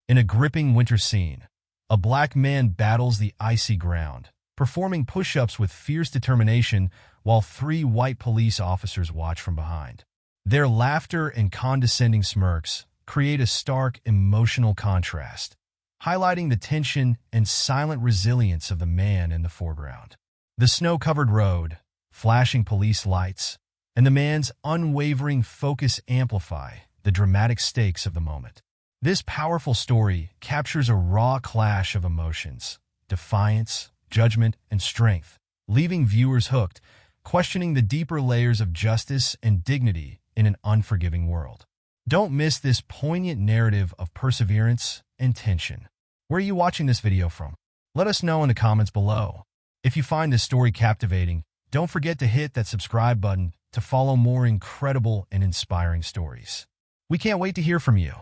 In a gripping winter scene, a black man battles the icy ground, performing push-ups with fierce determination while three white police officers watch from behind. Their laughter and condescending smirks create a stark emotional contrast, highlighting the tension and silent resilience of the man in the foreground. The snow-covered road, flashing police lights, and the man's unwavering focus amplify the dramatic stakes of the moment. This powerful story captures a raw clash of emotions, defiance, judgment, and strength, leaving viewers hooked, questioning the deeper layers of justice and dignity in an unforgiving world. Don't miss this poignant narrative of perseverance and tension. Where are you watching this video from? Let us know in the comments below. If you find this story captivating, don't forget to hit that subscribe button to follow more incredible and inspiring stories. We can't wait to hear from you.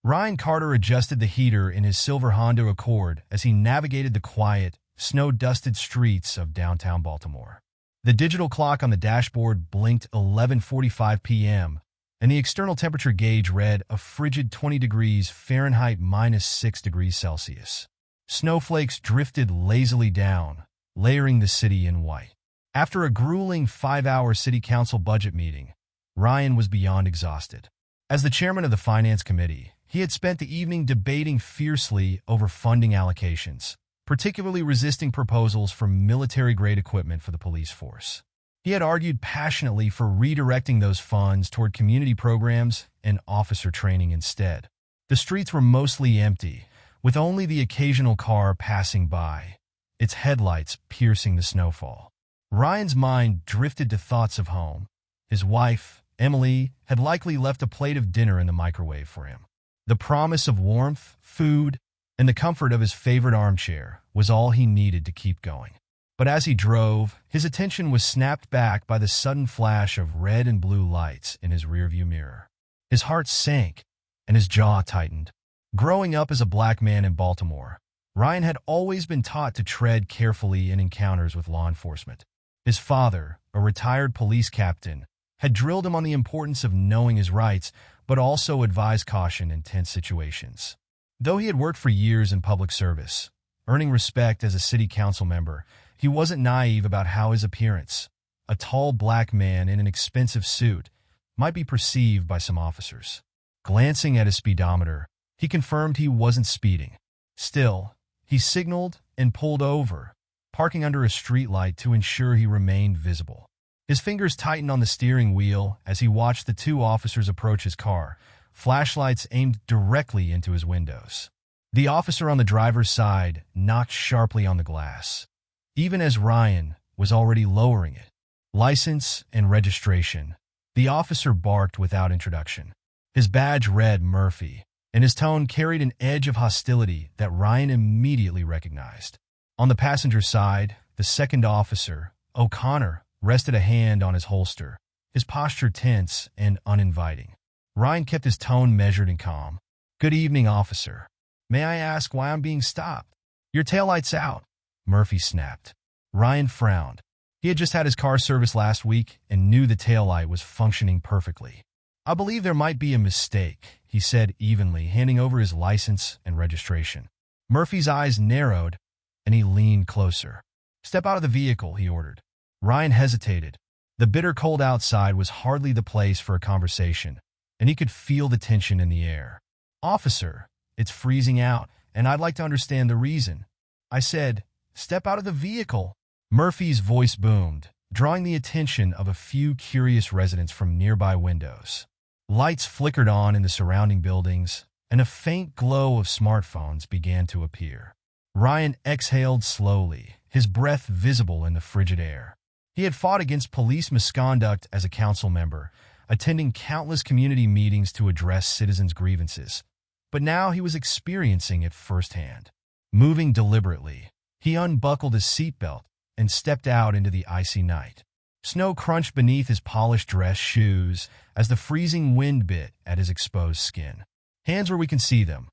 Ryan Carter adjusted the heater in his silver Honda Accord as he navigated the quiet, snow-dusted streets of downtown Baltimore. The digital clock on the dashboard blinked 11:45 p.m., and the external temperature gauge read a frigid 20 degrees Fahrenheit -6 degrees Celsius. Snowflakes drifted lazily down, layering the city in white. After a grueling 5-hour city council budget meeting, Ryan was beyond exhausted. As the chairman of the finance committee, he had spent the evening debating fiercely over funding allocations, particularly resisting proposals for military-grade equipment for the police force. He had argued passionately for redirecting those funds toward community programs and officer training instead. The streets were mostly empty, with only the occasional car passing by, its headlights piercing the snowfall. Ryan's mind drifted to thoughts of home. His wife, Emily, had likely left a plate of dinner in the microwave for him. The promise of warmth, food, and the comfort of his favorite armchair was all he needed to keep going. But as he drove, his attention was snapped back by the sudden flash of red and blue lights in his rearview mirror. His heart sank, and his jaw tightened. Growing up as a black man in Baltimore, Ryan had always been taught to tread carefully in encounters with law enforcement. His father, a retired police captain, had drilled him on the importance of knowing his rights, but also advised caution in tense situations. Though he had worked for years in public service, earning respect as a city council member, he wasn't naive about how his appearance, a tall black man in an expensive suit, might be perceived by some officers. Glancing at his speedometer, he confirmed he wasn't speeding. Still, he signaled and pulled over, parking under a streetlight to ensure he remained visible. His fingers tightened on the steering wheel as he watched the two officers approach his car, flashlights aimed directly into his windows. The officer on the driver's side knocked sharply on the glass, even as Ryan was already lowering it. License and registration. The officer barked without introduction. His badge read Murphy, and his tone carried an edge of hostility that Ryan immediately recognized. On the passenger side, the second officer, O'Connor, rested a hand on his holster, his posture tense and uninviting. Ryan kept his tone measured and calm. "Good evening, officer. May I ask why I'm being stopped?" "Your taillight's out," Murphy snapped. Ryan frowned. He had just had his car serviced last week and knew the taillight was functioning perfectly. "I believe there might be a mistake," he said evenly, handing over his license and registration. Murphy's eyes narrowed, and he leaned closer. "Step out of the vehicle," he ordered. Ryan hesitated. The bitter cold outside was hardly the place for a conversation, and he could feel the tension in the air. "Officer, it's freezing out, and I'd like to understand the reason." "I said, step out of the vehicle." Murphy's voice boomed, drawing the attention of a few curious residents from nearby windows. Lights flickered on in the surrounding buildings, and a faint glow of smartphones began to appear. Ryan exhaled slowly, his breath visible in the frigid air. He had fought against police misconduct as a council member, attending countless community meetings to address citizens' grievances. But now he was experiencing it firsthand. Moving deliberately, he unbuckled his seatbelt and stepped out into the icy night. Snow crunched beneath his polished dress shoes as the freezing wind bit at his exposed skin. "Hands where we can see them,"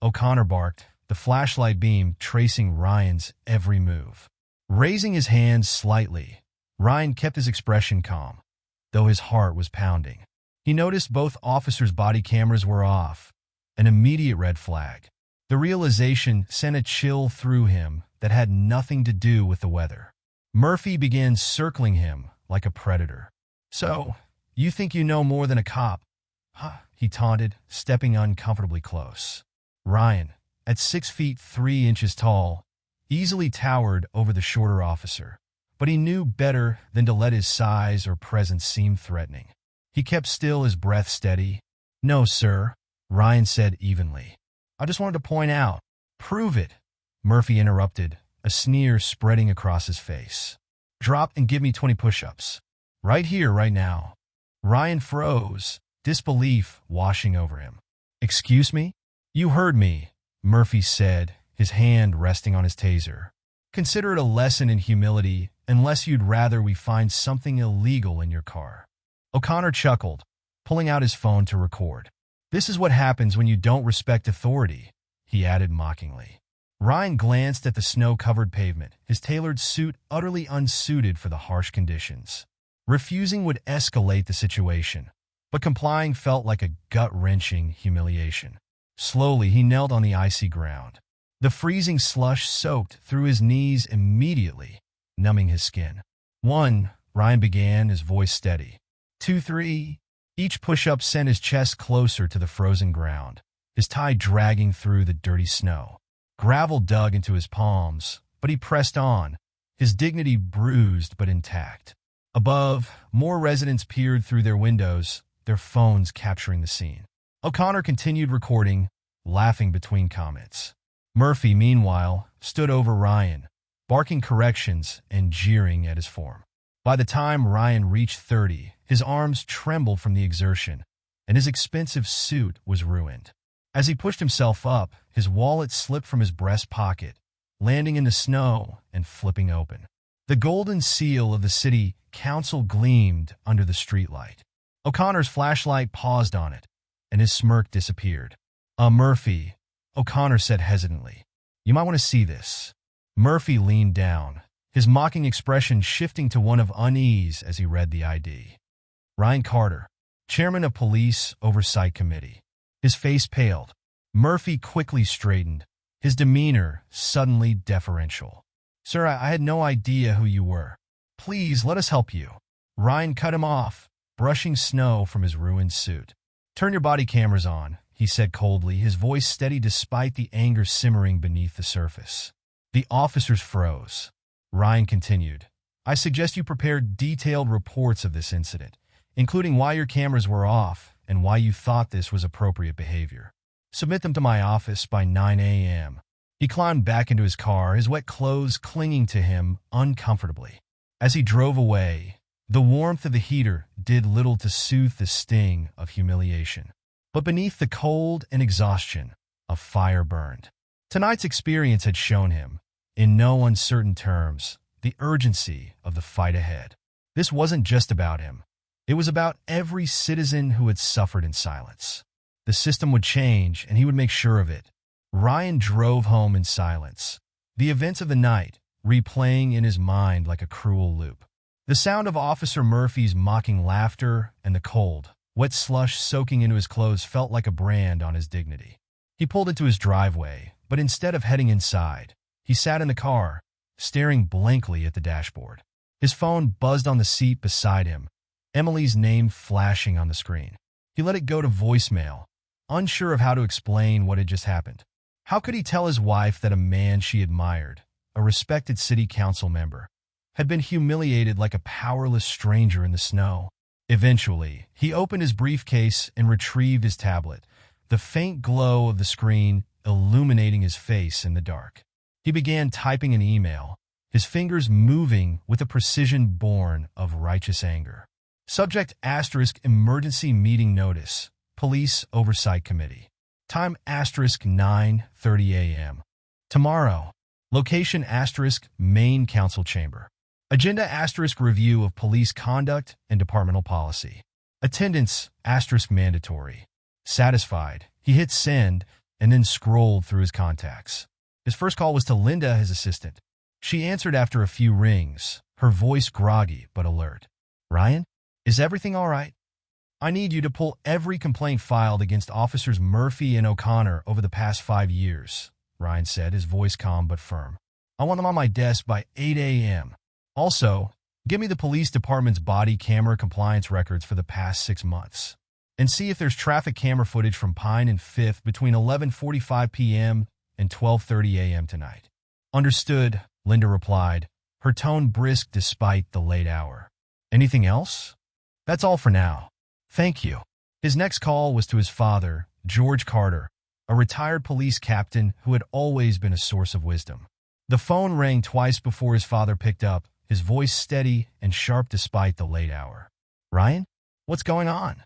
O'Connor barked, the flashlight beam tracing Ryan's every move. Raising his hands slightly, Ryan kept his expression calm, though his heart was pounding. He noticed both officers' body cameras were off, an immediate red flag. The realization sent a chill through him that had nothing to do with the weather. Murphy began circling him like a predator. "So, you think you know more than a cop?" "Huh," he taunted, stepping uncomfortably close. Ryan, at 6 feet 3 inches tall, easily towered over the shorter officer, but he knew better than to let his size or presence seem threatening. He kept still, his breath steady. "No, sir," Ryan said evenly. "I just wanted to point out." "Prove it," Murphy interrupted, a sneer spreading across his face. "Drop and give me 20 push-ups. Right here, right now." Ryan froze, disbelief washing over him. "Excuse me?" "You heard me," Murphy said, his hand resting on his taser. "Consider it a lesson in humility, unless you'd rather we find something illegal in your car." O'Connor chuckled, pulling out his phone to record. "This is what happens when you don't respect authority," he added mockingly. Ryan glanced at the snow-covered pavement, his tailored suit utterly unsuited for the harsh conditions. Refusing would escalate the situation, but complying felt like a gut-wrenching humiliation. Slowly, he knelt on the icy ground. The freezing slush soaked through his knees immediately, numbing his skin. "1," Ryan began, his voice steady. 2, 3. Each push-up sent his chest closer to the frozen ground, his tie dragging through the dirty snow. Gravel dug into his palms, but he pressed on, his dignity bruised but intact. Above, more residents peered through their windows, their phones capturing the scene. O'Connor continued recording, laughing between comments. Murphy, meanwhile, stood over Ryan, barking corrections and jeering at his form. By the time Ryan reached 30, his arms trembled from the exertion, and his expensive suit was ruined. As he pushed himself up, his wallet slipped from his breast pocket, landing in the snow and flipping open. The golden seal of the city council gleamed under the streetlight. O'Connor's flashlight paused on it, and his smirk disappeared. Murphy," O'Connor said hesitantly. "You might want to see this." Murphy leaned down, his mocking expression shifting to one of unease as he read the ID. Ryan Carter, chairman of Police Oversight Committee. His face paled. Murphy quickly straightened, his demeanor suddenly deferential. "Sir, I had no idea who you were. Please, let us help you." Ryan cut him off, brushing snow from his ruined suit. "Turn your body cameras on," he said coldly, his voice steady despite the anger simmering beneath the surface. The officers froze. Ryan continued, "I suggest you prepare detailed reports of this incident, including why your cameras were off and why you thought this was appropriate behavior. Submit them to my office by 9 a.m. He climbed back into his car, his wet clothes clinging to him uncomfortably. As he drove away, the warmth of the heater did little to soothe the sting of humiliation. But beneath the cold and exhaustion, a fire burned. Tonight's experience had shown him, in no uncertain terms, the urgency of the fight ahead. This wasn't just about him. It was about every citizen who had suffered in silence. The system would change, and he would make sure of it. Ryan drove home in silence, the events of the night replaying in his mind like a cruel loop. The sound of Officer Murphy's mocking laughter and the cold, wet slush soaking into his clothes felt like a brand on his dignity. He pulled into his driveway, but instead of heading inside, he sat in the car, staring blankly at the dashboard. His phone buzzed on the seat beside him, Emily's name flashing on the screen. He let it go to voicemail, unsure of how to explain what had just happened. How could he tell his wife that a man she admired, a respected city council member, had been humiliated like a powerless stranger in the snow? Eventually, he opened his briefcase and retrieved his tablet, the faint glow of the screen illuminating his face in the dark. He began typing an email, his fingers moving with a precision born of righteous anger. Subject * emergency meeting notice, Police Oversight Committee. Time * 9:30 a.m. Tomorrow. Location * main council chamber. Agenda * review of police conduct and departmental policy. Attendance * mandatory. Satisfied, he hit send and then scrolled through his contacts. His first call was to Linda, his assistant. She answered after a few rings, her voice groggy but alert. "Ryan, is everything all right?" I need you to pull every complaint filed against Officers Murphy and O'Connor over the past 5 years, Ryan said, his voice calm but firm. I want them on my desk by 8 a.m. Also, give me the police department's body camera compliance records for the past 6 months. And see if there's traffic camera footage from Pine and 5th between 11:45 p.m. and 12:30 a.m. tonight. Understood, Linda replied, her tone brisk despite the late hour. Anything else? That's all for now. Thank you. His next call was to his father, George Carter, a retired police captain who had always been a source of wisdom. The phone rang twice before his father picked up, his voice steady and sharp despite the late hour. Ryan? What's going on?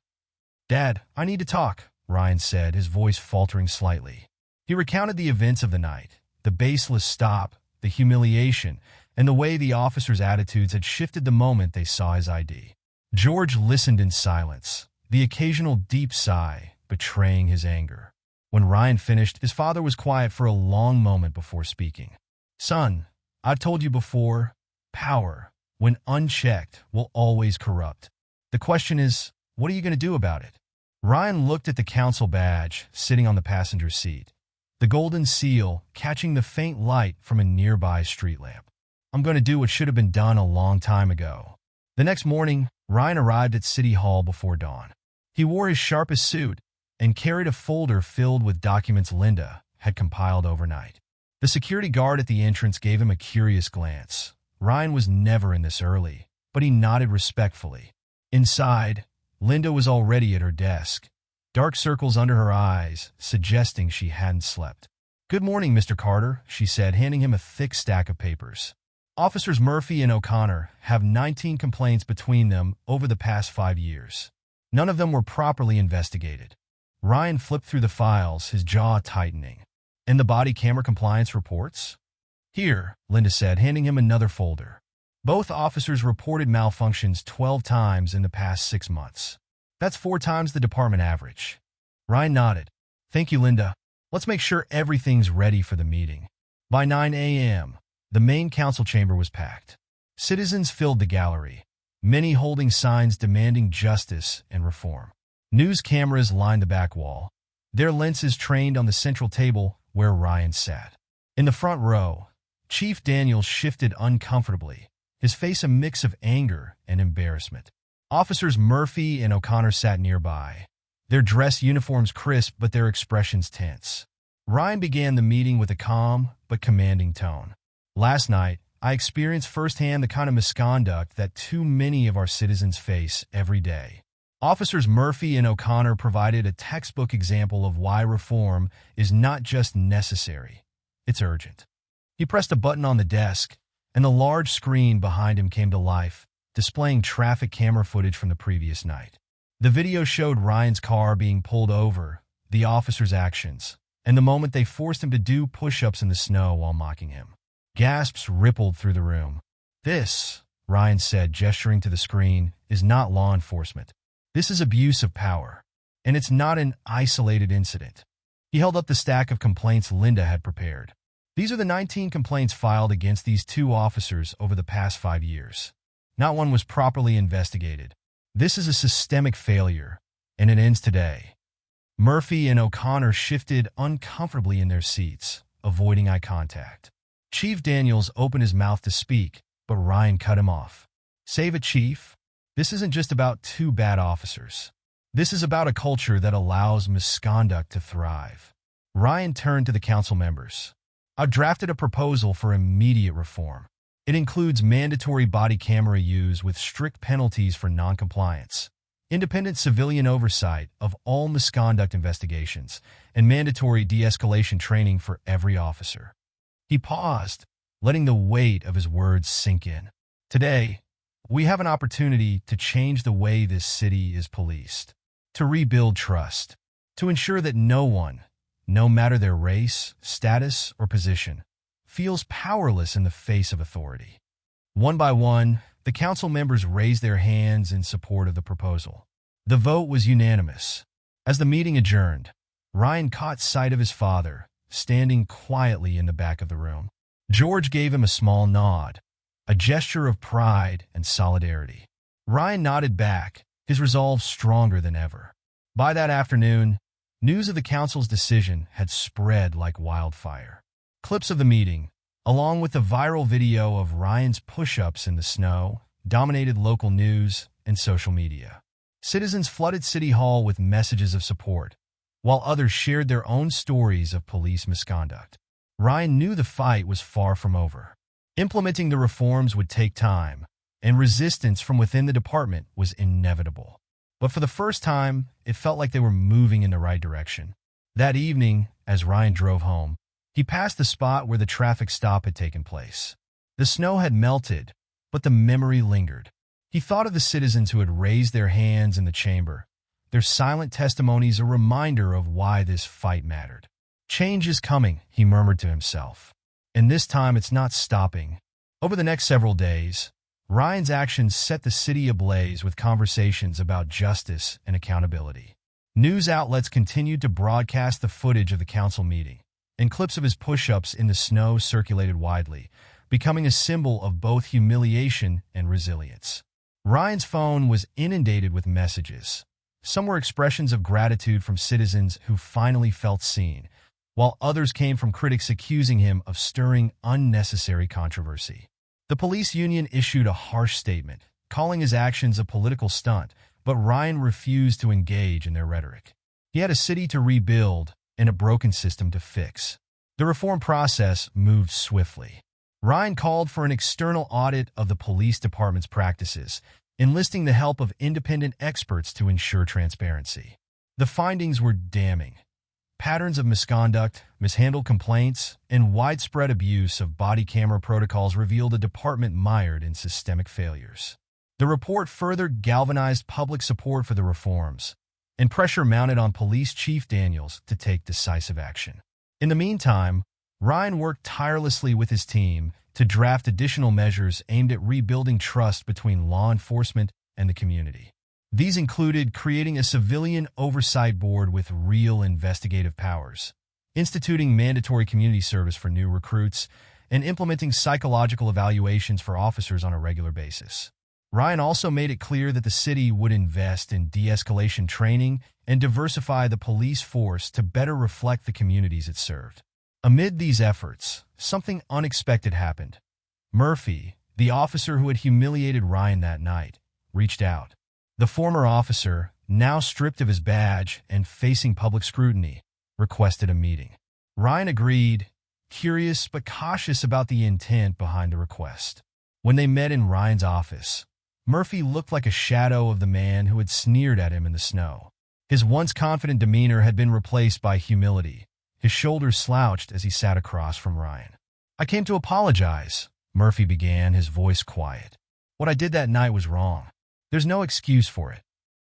Dad, I need to talk, Ryan said, his voice faltering slightly. He recounted the events of the night, the baseless stop, the humiliation, and the way the officers' attitudes had shifted the moment they saw his ID. George listened in silence, the occasional deep sigh betraying his anger. When Ryan finished, his father was quiet for a long moment before speaking. Son, I've told you before, power, when unchecked, will always corrupt. The question is, what are you going to do about it? Ryan looked at the council badge sitting on the passenger seat, the golden seal catching the faint light from a nearby street lamp. I'm going to do what should have been done a long time ago. The next morning, Ryan arrived at City Hall before dawn. He wore his sharpest suit and carried a folder filled with documents Linda had compiled overnight. The security guard at the entrance gave him a curious glance. Ryan was never in this early, but he nodded respectfully. Inside, Linda was already at her desk, dark circles under her eyes, suggesting she hadn't slept. Good morning, Mr. Carter, she said, handing him a thick stack of papers. Officers Murphy and O'Connor have 19 complaints between them over the past 5 years. None of them were properly investigated. Ryan flipped through the files, his jaw tightening. And the body camera compliance reports? Here, Linda said, handing him another folder. Both officers reported malfunctions 12 times in the past 6 months. That's 4 times the department average. Ryan nodded. Thank you, Linda. Let's make sure everything's ready for the meeting. By 9 a.m., the main council chamber was packed. Citizens filled the gallery, many holding signs demanding justice and reform. News cameras lined the back wall, their lenses trained on the central table where Ryan sat. In the front row, Chief Daniels shifted uncomfortably, his face a mix of anger and embarrassment. Officers Murphy and O'Connor sat nearby, their dress uniforms crisp but their expressions tense. Ryan began the meeting with a calm but commanding tone. Last night, I experienced firsthand the kind of misconduct that too many of our citizens face every day. Officers Murphy and O'Connor provided a textbook example of why reform is not just necessary, it's urgent. He pressed a button on the desk, and the large screen behind him came to life, displaying traffic camera footage from the previous night. The video showed Ryan's car being pulled over, the officers' actions, and the moment they forced him to do push-ups in the snow while mocking him. Gasps rippled through the room. This, Ryan said, gesturing to the screen, is not law enforcement. This is abuse of power, and it's not an isolated incident. He held up the stack of complaints Linda had prepared. These are the 19 complaints filed against these 2 officers over the past 5 years. Not one was properly investigated. This is a systemic failure, and it ends today. Murphy and O'Connor shifted uncomfortably in their seats, avoiding eye contact. Chief Daniels opened his mouth to speak, but Ryan cut him off. Save it, Chief. This isn't just about 2 bad officers. This is about a culture that allows misconduct to thrive. Ryan turned to the council members. I've drafted a proposal for immediate reform. It includes mandatory body camera use with strict penalties for noncompliance, independent civilian oversight of all misconduct investigations, and mandatory de-escalation training for every officer. He paused, letting the weight of his words sink in. Today, we have an opportunity to change the way this city is policed, to rebuild trust, to ensure that no one, no matter their race, status, or position, feels powerless in the face of authority. One by one, the council members raised their hands in support of the proposal. The vote was unanimous. As the meeting adjourned, Ryan caught sight of his father, standing quietly in the back of the room. George gave him a small nod, a gesture of pride and solidarity. Ryan nodded back, his resolve stronger than ever. By that afternoon, news of the council's decision had spread like wildfire. Clips of the meeting, along with the viral video of Ryan's push-ups in the snow, dominated local news and social media. Citizens flooded City Hall with messages of support, while others shared their own stories of police misconduct. Ryan knew the fight was far from over. Implementing the reforms would take time, and resistance from within the department was inevitable. But for the first time, it felt like they were moving in the right direction. That evening, as Ryan drove home, he passed the spot where the traffic stop had taken place. The snow had melted, but the memory lingered. He thought of the citizens who had raised their hands in the chamber, their silent testimonies a reminder of why this fight mattered. Change is coming, he murmured to himself. And this time it's not stopping. Over the next several days, Ryan's actions set the city ablaze with conversations about justice and accountability. News outlets continued to broadcast the footage of the council meeting, and clips of his push-ups in the snow circulated widely, becoming a symbol of both humiliation and resilience. Ryan's phone was inundated with messages. Some were expressions of gratitude from citizens who finally felt seen, while others came from critics accusing him of stirring unnecessary controversy. The police union issued a harsh statement, calling his actions a political stunt, but Ryan refused to engage in their rhetoric. He had a city to rebuild and a broken system to fix. The reform process moved swiftly. Ryan called for an external audit of the police department's practices, enlisting the help of independent experts to ensure transparency. The findings were damning. Patterns of misconduct, mishandled complaints, and widespread abuse of body camera protocols revealed a department mired in systemic failures. The report further galvanized public support for the reforms, and pressure mounted on Police Chief Daniels to take decisive action. In the meantime, Ryan worked tirelessly with his team to draft additional measures aimed at rebuilding trust between law enforcement and the community. These included creating a civilian oversight board with real investigative powers, instituting mandatory community service for new recruits, and implementing psychological evaluations for officers on a regular basis. Ryan also made it clear that the city would invest in de-escalation training and diversify the police force to better reflect the communities it served. Amid these efforts, something unexpected happened. Murphy, the officer who had humiliated Ryan that night, reached out. The former officer, now stripped of his badge and facing public scrutiny, requested a meeting. Ryan agreed, curious but cautious about the intent behind the request. When they met in Ryan's office, Murphy looked like a shadow of the man who had sneered at him in the snow. His once confident demeanor had been replaced by humility. His shoulders slouched as he sat across from Ryan. "I came to apologize," Murphy began, his voice quiet. "What I did that night was wrong. There's no excuse for it."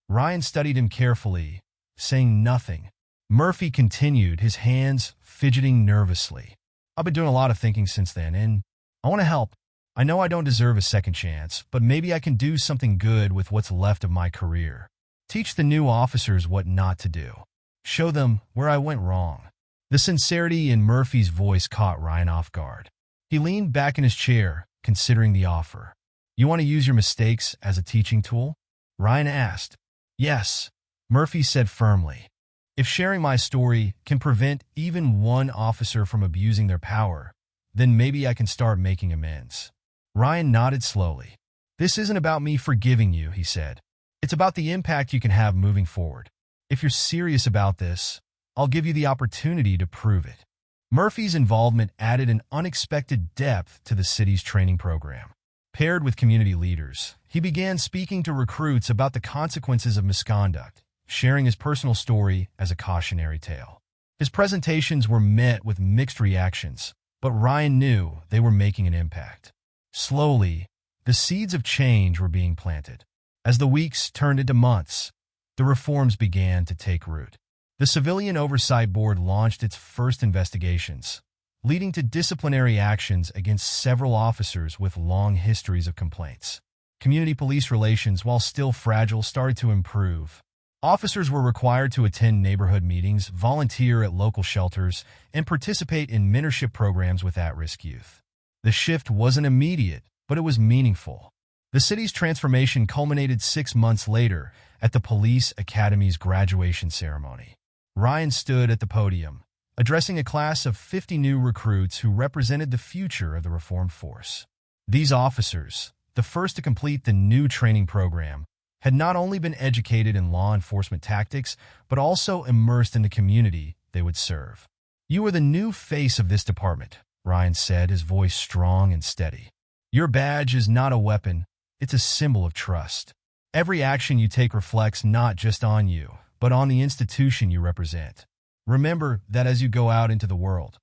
Ryan studied him carefully, saying nothing. Murphy continued, his hands fidgeting nervously. "I've been doing a lot of thinking since then, and I want to help. I know I don't deserve a second chance, but maybe I can do something good with what's left of my career. Teach the new officers what not to do. Show them where I went wrong." The sincerity in Murphy's voice caught Ryan off guard. He leaned back in his chair, considering the offer. "You want to use your mistakes as a teaching tool?" Ryan asked. "Yes," Murphy said firmly. "If sharing my story can prevent even one officer from abusing their power, then maybe I can start making amends." Ryan nodded slowly. "This isn't about me forgiving you," he said. "It's about the impact you can have moving forward. If you're serious about this, I'll give you the opportunity to prove it." Murphy's involvement added an unexpected depth to the city's training program. Paired with community leaders, he began speaking to recruits about the consequences of misconduct, sharing his personal story as a cautionary tale. His presentations were met with mixed reactions, but Ryan knew they were making an impact. Slowly, the seeds of change were being planted. As the weeks turned into months, the reforms began to take root. The Civilian Oversight Board launched its first investigations, leading to disciplinary actions against several officers with long histories of complaints. Community police relations, while still fragile, started to improve. Officers were required to attend neighborhood meetings, volunteer at local shelters, and participate in mentorship programs with at-risk youth. The shift wasn't immediate, but it was meaningful. The city's transformation culminated 6 months later at the police academy's graduation ceremony. Ryan stood at the podium, addressing a class of 50 new recruits who represented the future of the reformed force. These officers, the first to complete the new training program, had not only been educated in law enforcement tactics, but also immersed in the community they would serve. "You are the new face of this department," Ryan said, his voice strong and steady. "Your badge is not a weapon, it's a symbol of trust. Every action you take reflects not just on you, but on the institution you represent. Remember that as you go out into the world."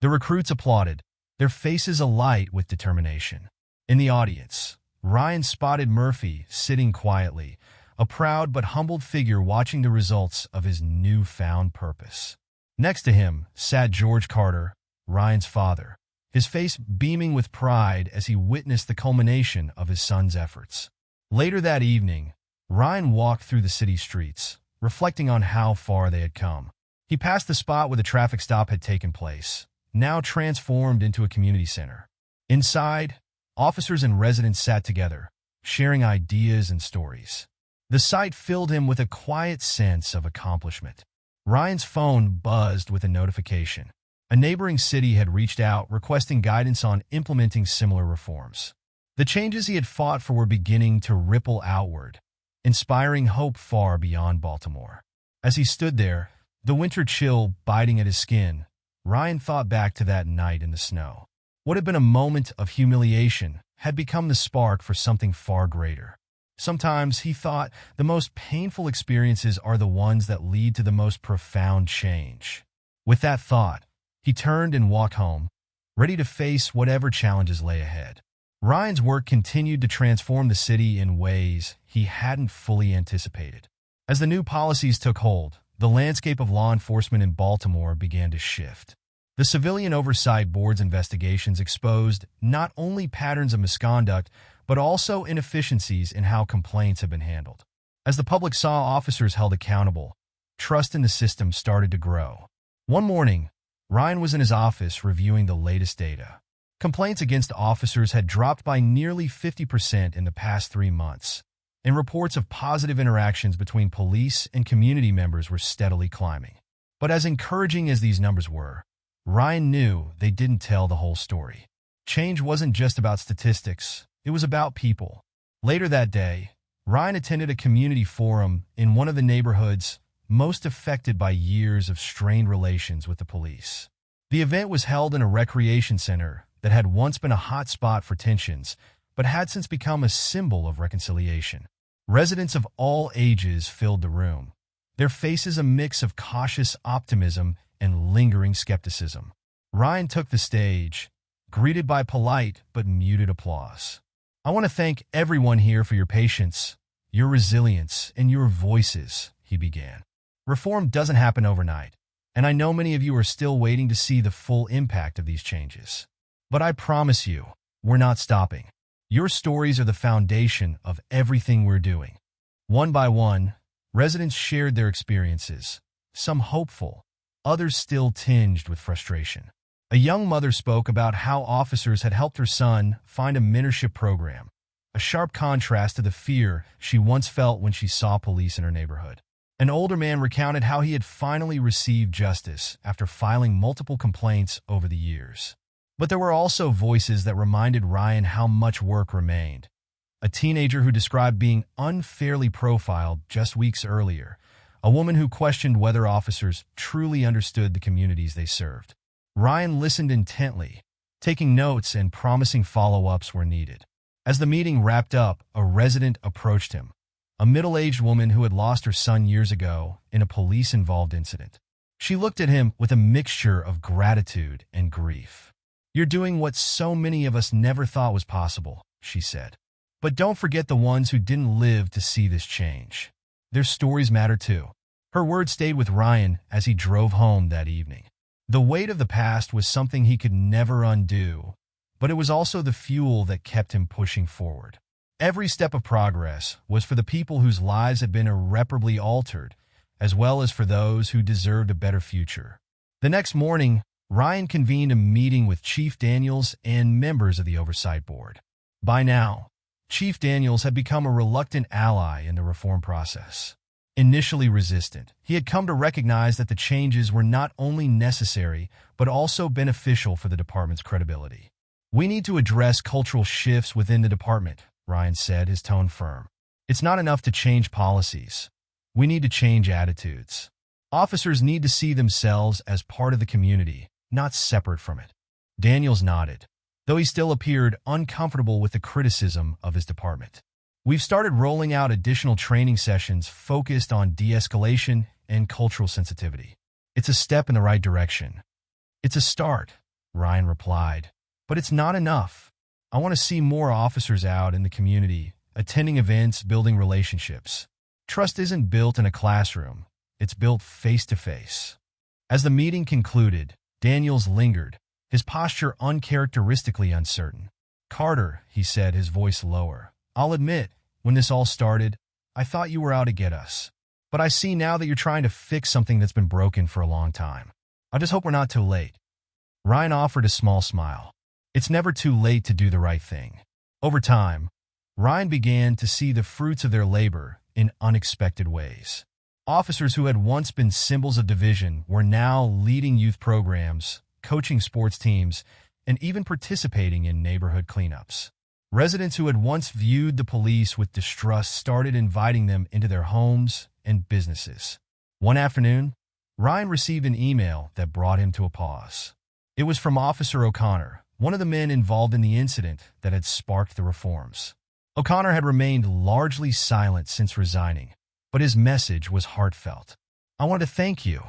The recruits applauded, their faces alight with determination. In the audience, Ryan spotted Murphy sitting quietly, a proud but humbled figure watching the results of his newfound purpose. Next to him sat George Carter, Ryan's father, his face beaming with pride as he witnessed the culmination of his son's efforts. Later that evening, Ryan walked through the city streets, reflecting on how far they had come. He passed the spot where the traffic stop had taken place, now transformed into a community center. Inside, officers and residents sat together, sharing ideas and stories. The sight filled him with a quiet sense of accomplishment. Ryan's phone buzzed with a notification. A neighboring city had reached out requesting guidance on implementing similar reforms. The changes he had fought for were beginning to ripple outward, inspiring hope far beyond Baltimore. As he stood there, the winter chill biting at his skin, Ryan thought back to that night in the snow. What had been a moment of humiliation had become the spark for something far greater. Sometimes, he thought, the most painful experiences are the ones that lead to the most profound change. With that thought, he turned and walked home, ready to face whatever challenges lay ahead. Ryan's work continued to transform the city in ways he hadn't fully anticipated. As the new policies took hold, the landscape of law enforcement in Baltimore began to shift. The Civilian Oversight Board's investigations exposed not only patterns of misconduct, but also inefficiencies in how complaints have been handled. As the public saw officers held accountable, trust in the system started to grow. One morning, Ryan was in his office reviewing the latest data. Complaints against officers had dropped by nearly 50% in the past 3 months, and reports of positive interactions between police and community members were steadily climbing. But as encouraging as these numbers were, Ryan knew they didn't tell the whole story. Change wasn't just about statistics, it was about people. Later that day, Ryan attended a community forum in one of the neighborhoods most affected by years of strained relations with the police. The event was held in a recreation center that had once been a hot spot for tensions, but had since become a symbol of reconciliation. Residents of all ages filled the room, their faces a mix of cautious optimism and lingering skepticism. Ryan took the stage, greeted by polite but muted applause. "I want to thank everyone here for your patience, your resilience, and your voices," he began. "Reform doesn't happen overnight, and I know many of you are still waiting to see the full impact of these changes. But I promise you, we're not stopping. Your stories are the foundation of everything we're doing." One by one, residents shared their experiences, some hopeful, others still tinged with frustration. A young mother spoke about how officers had helped her son find a mentorship program, a sharp contrast to the fear she once felt when she saw police in her neighborhood. An older man recounted how he had finally received justice after filing multiple complaints over the years. But there were also voices that reminded Ryan how much work remained. A teenager who described being unfairly profiled just weeks earlier, a woman who questioned whether officers truly understood the communities they served. Ryan listened intently, taking notes and promising follow-ups where needed. As the meeting wrapped up, a resident approached him, a middle-aged woman who had lost her son years ago in a police-involved incident. She looked at him with a mixture of gratitude and grief. "You're doing what so many of us never thought was possible," she said. "But don't forget the ones who didn't live to see this change. Their stories matter too." Her words stayed with Ryan as he drove home that evening. The weight of the past was something he could never undo, but it was also the fuel that kept him pushing forward. Every step of progress was for the people whose lives had been irreparably altered, as well as for those who deserved a better future. The next morning, Ryan convened a meeting with Chief Daniels and members of the Oversight Board. By now, Chief Daniels had become a reluctant ally in the reform process. Initially resistant, he had come to recognize that the changes were not only necessary, but also beneficial for the department's credibility. "We need to address cultural shifts within the department," Ryan said, his tone firm. "It's not enough to change policies. We need to change attitudes. Officers need to see themselves as part of the community, not separate from it." Daniels nodded, though he still appeared uncomfortable with the criticism of his department. "We've started rolling out additional training sessions focused on de-escalation and cultural sensitivity. It's a step in the right direction." "It's a start," Ryan replied, "but it's not enough. I want to see more officers out in the community, attending events, building relationships. Trust isn't built in a classroom. It's built face-to-face." As the meeting concluded, Daniels lingered, his posture uncharacteristically uncertain. "Carter," he said, his voice lower, "I'll admit, when this all started, I thought you were out to get us. But I see now that you're trying to fix something that's been broken for a long time. I just hope we're not too late." Ryan offered a small smile. It's never too late to do the right thing. Over time, Ryan began to see the fruits of their labor in unexpected ways. Officers who had once been symbols of division were now leading youth programs, coaching sports teams, and even participating in neighborhood cleanups. Residents who had once viewed the police with distrust started inviting them into their homes and businesses. One afternoon, Ryan received an email that brought him to a pause. It was from Officer O'Connor, one of the men involved in the incident that had sparked the reforms. O'Connor had remained largely silent since resigning, but his message was heartfelt. "I want to thank you,"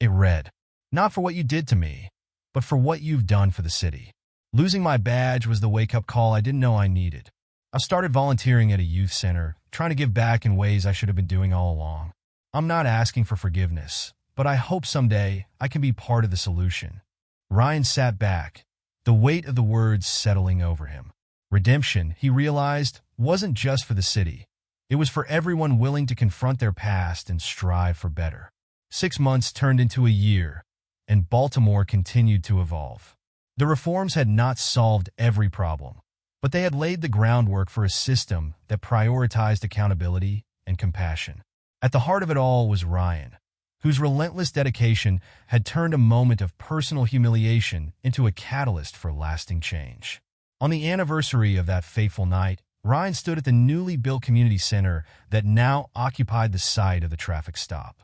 it read, "not for what you did to me, but for what you've done for the city. Losing my badge was the wake-up call I didn't know I needed. I've started volunteering at a youth center, trying to give back in ways I should have been doing all along. I'm not asking for forgiveness, but I hope someday I can be part of the solution." Ryan sat back, the weight of the words settling over him. Redemption, he realized, wasn't just for the city. It was for everyone willing to confront their past and strive for better. 6 months turned into a year, and Baltimore continued to evolve. The reforms had not solved every problem, but they had laid the groundwork for a system that prioritized accountability and compassion. At the heart of it all was Ryan, whose relentless dedication had turned a moment of personal humiliation into a catalyst for lasting change. On the anniversary of that fateful night, Ryan stood at the newly built community center that now occupied the site of the traffic stop.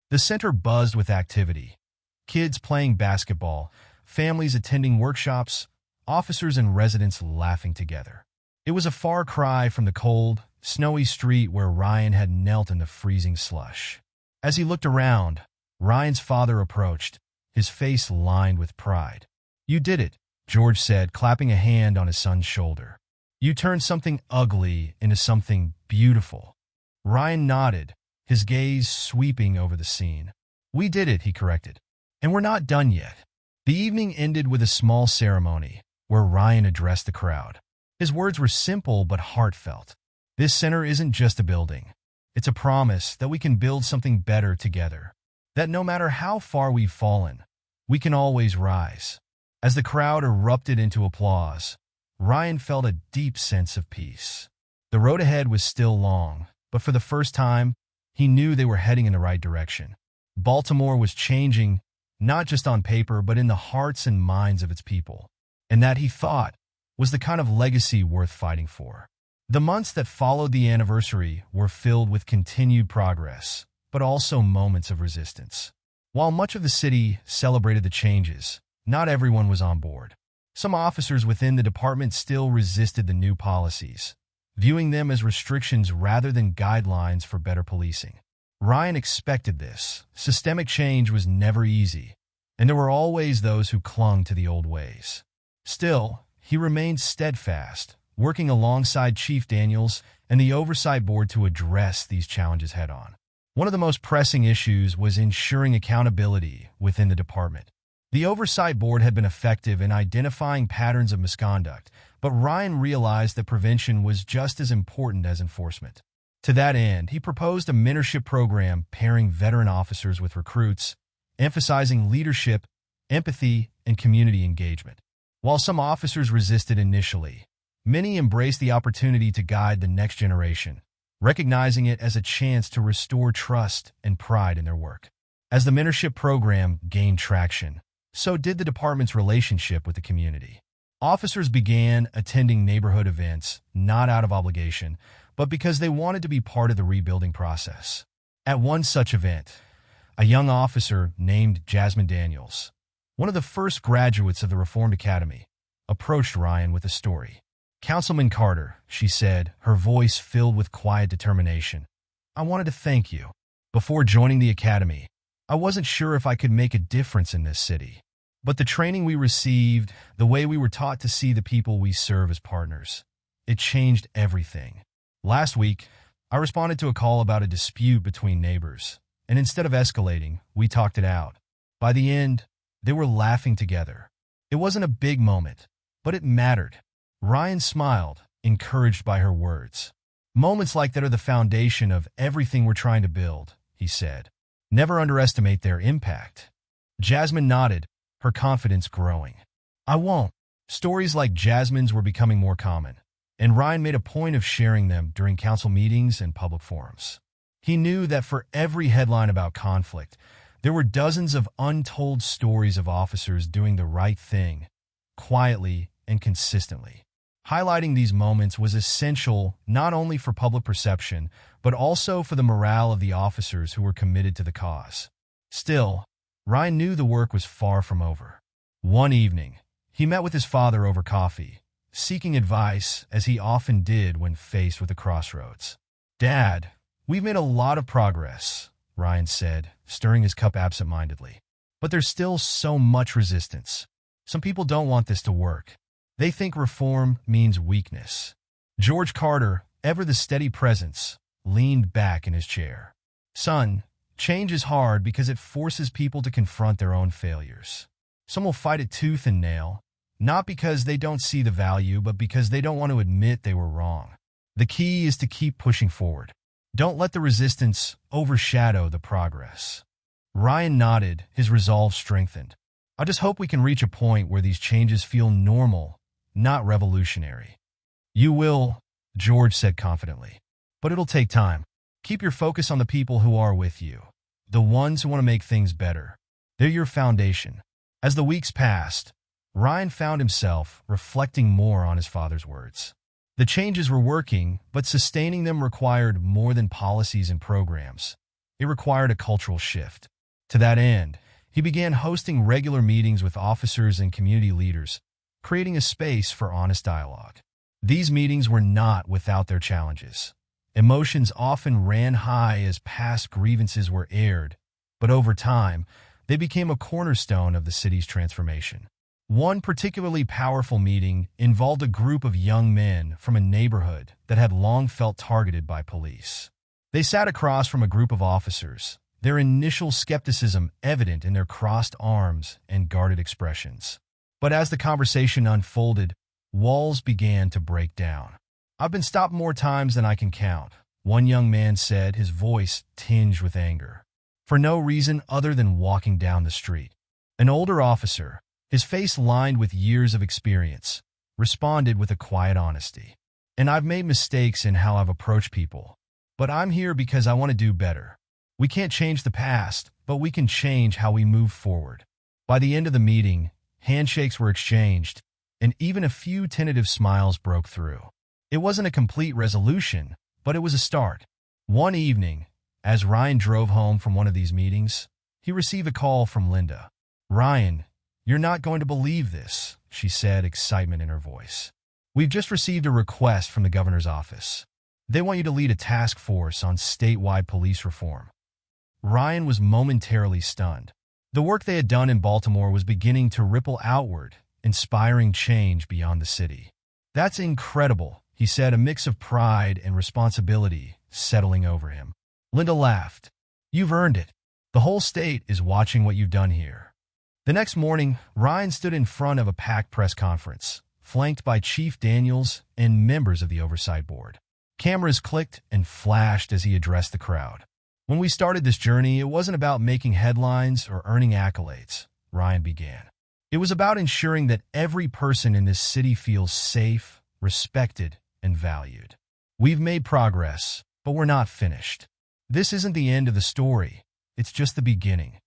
The center buzzed with activity. Kids playing basketball, families attending workshops, officers and residents laughing together. It was a far cry from the cold, snowy street where Ryan had knelt in the freezing slush. As he looked around, Ryan's father approached, his face lined with pride. "You did it," George said, clapping a hand on his son's shoulder. "You turned something ugly into something beautiful." Ryan nodded, his gaze sweeping over the scene. "We did it," he corrected. "And we're not done yet." The evening ended with a small ceremony, where Ryan addressed the crowd. His words were simple but heartfelt. "This center isn't just a building. It's a promise that we can build something better together. That no matter how far we've fallen, we can always rise." As the crowd erupted into applause, Ryan felt a deep sense of peace. The road ahead was still long, but for the first time, he knew they were heading in the right direction. Baltimore was changing, not just on paper, but in the hearts and minds of its people. And that, he thought, was the kind of legacy worth fighting for. The months that followed the anniversary were filled with continued progress, but also moments of resistance. While much of the city celebrated the changes, not everyone was on board. Some officers within the department still resisted the new policies, viewing them as restrictions rather than guidelines for better policing. Ryan expected this. Systemic change was never easy, and there were always those who clung to the old ways. Still, he remained steadfast, working alongside Chief Daniels and the Oversight Board to address these challenges head-on. One of the most pressing issues was ensuring accountability within the department. The Oversight Board had been effective in identifying patterns of misconduct, but Ryan realized that prevention was just as important as enforcement. To that end, he proposed a mentorship program pairing veteran officers with recruits, emphasizing leadership, empathy, and community engagement. While some officers resisted initially, Many embraced the opportunity to guide the next generation, recognizing it as a chance to restore trust and pride in their work. As the mentorship program gained traction, so did the department's relationship with the community. Officers began attending neighborhood events, not out of obligation, but because they wanted to be part of the rebuilding process. At one such event, a young officer named Jasmine Daniels, one of the first graduates of the Reformed Academy, approached Ryan with a story. "Councilman Carter," she said, her voice filled with quiet determination, "I wanted to thank you. Before joining the academy, I wasn't sure if I could make a difference in this city. But the training we received, the way we were taught to see the people we serve as partners, it changed everything. Last week, I responded to a call about a dispute between neighbors, and instead of escalating, we talked it out. By the end, they were laughing together. It wasn't a big moment, but it mattered." Ryan smiled, encouraged by her words. "Moments like that are the foundation of everything we're trying to build," he said. "Never underestimate their impact." Jasmine nodded, her confidence growing. "I won't." Stories like Jasmine's were becoming more common, and Ryan made a point of sharing them during council meetings and public forums. He knew that for every headline about conflict, there were dozens of untold stories of officers doing the right thing, quietly and consistently. Highlighting these moments was essential not only for public perception, but also for the morale of the officers who were committed to the cause. Still, Ryan knew the work was far from over. One evening, he met with his father over coffee, seeking advice as he often did when faced with a crossroads. "Dad, we've made a lot of progress," Ryan said, stirring his cup absent-mindedly. "But there's still so much resistance. Some people don't want this to work. They think reform means weakness." George Carter, ever the steady presence, leaned back in his chair. "Son, change is hard because it forces people to confront their own failures. Some will fight it tooth and nail, not because they don't see the value, but because they don't want to admit they were wrong. The key is to keep pushing forward. Don't let the resistance overshadow the progress." Ryan nodded, his resolve strengthened. "I just hope we can reach a point where these changes feel normal, not revolutionary." "You will," George said confidently. "But it'll take time. Keep your focus on the people who are with you, the ones who want to make things better. They're your foundation." As the weeks passed, Ryan found himself reflecting more on his father's words. The changes were working, but sustaining them required more than policies and programs. It required a cultural shift. To that end, he began hosting regular meetings with officers and community leaders, creating a space for honest dialogue. These meetings were not without their challenges. Emotions often ran high as past grievances were aired, but over time, they became a cornerstone of the city's transformation. One particularly powerful meeting involved a group of young men from a neighborhood that had long felt targeted by police. They sat across from a group of officers, their initial skepticism evident in their crossed arms and guarded expressions. But as the conversation unfolded, walls began to break down. "I've been stopped more times than I can count," one young man said, his voice tinged with anger, "for no reason other than walking down the street." An older officer, his face lined with years of experience, responded with a quiet honesty. "And I've made mistakes in how I've approached people, but I'm here because I want to do better. We can't change the past, but we can change how we move forward." By the end of the meeting, handshakes were exchanged, and even a few tentative smiles broke through. It wasn't a complete resolution, but it was a start. One evening, as Ryan drove home from one of these meetings, he received a call from Linda. "Ryan, you're not going to believe this," she said, excitement in her voice. "We've just received a request from the governor's office. They want you to lead a task force on statewide police reform." Ryan was momentarily stunned. The work they had done in Baltimore was beginning to ripple outward, inspiring change beyond the city. "That's incredible," he said, a mix of pride and responsibility settling over him. Linda laughed. "You've earned it. The whole state is watching what you've done here." The next morning, Ryan stood in front of a packed press conference, flanked by Chief Daniels and members of the Oversight Board. Cameras clicked and flashed as he addressed the crowd. "When we started this journey, it wasn't about making headlines or earning accolades," Ryan began. "It was about ensuring that every person in this city feels safe, respected, and valued. We've made progress, but we're not finished. This isn't the end of the story. It's just the beginning.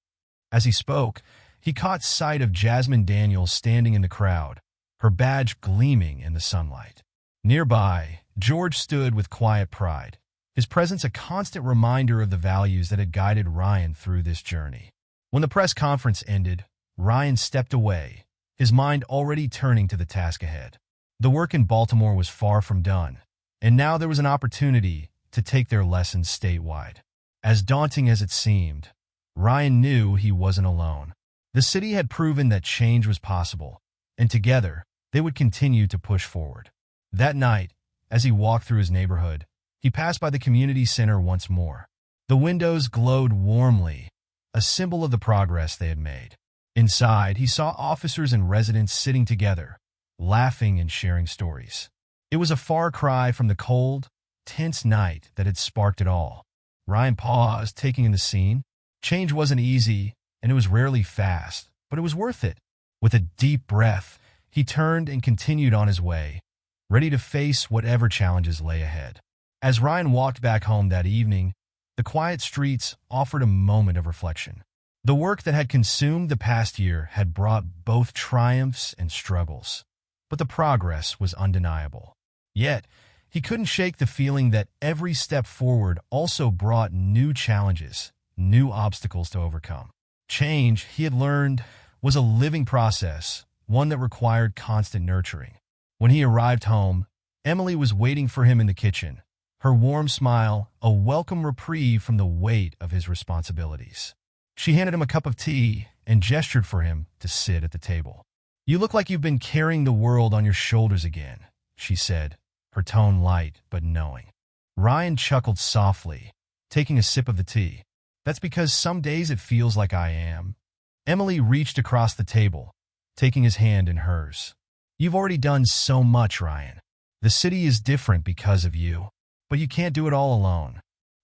As he spoke, he caught sight of Jasmine Daniels standing in the crowd, her badge gleaming in the sunlight. Nearby, George stood with quiet pride, his presence a constant reminder of the values that had guided Ryan through this journey. When the press conference ended, Ryan stepped away, his mind already turning to the task ahead. The work in Baltimore was far from done, and now there was an opportunity to take their lessons statewide. As daunting as it seemed, Ryan knew he wasn't alone. The city had proven that change was possible, and together, they would continue to push forward. That night, as he walked through his neighborhood, he passed by the community center once more. The windows glowed warmly, a symbol of the progress they had made. Inside, he saw officers and residents sitting together, laughing and sharing stories. It was a far cry from the cold, tense night that had sparked it all. Ryan paused, taking in the scene. Change wasn't easy, and it was rarely fast, but it was worth it. With a deep breath, he turned and continued on his way, ready to face whatever challenges lay ahead. As Ryan walked back home that evening, the quiet streets offered a moment of reflection. The work that had consumed the past year had brought both triumphs and struggles, but the progress was undeniable. Yet, he couldn't shake the feeling that every step forward also brought new challenges, new obstacles to overcome. Change, he had learned, was a living process, one that required constant nurturing. When he arrived home, Emily was waiting for him in the kitchen, her warm smile a welcome reprieve from the weight of his responsibilities. She handed him a cup of tea and gestured for him to sit at the table. "You look like you've been carrying the world on your shoulders again," she said, her tone light but knowing. Ryan chuckled softly, taking a sip of the tea. "That's because some days it feels like I am." Emily reached across the table, taking his hand in hers. "You've already done so much, Ryan. The city is different because of you, but you can't do it all alone."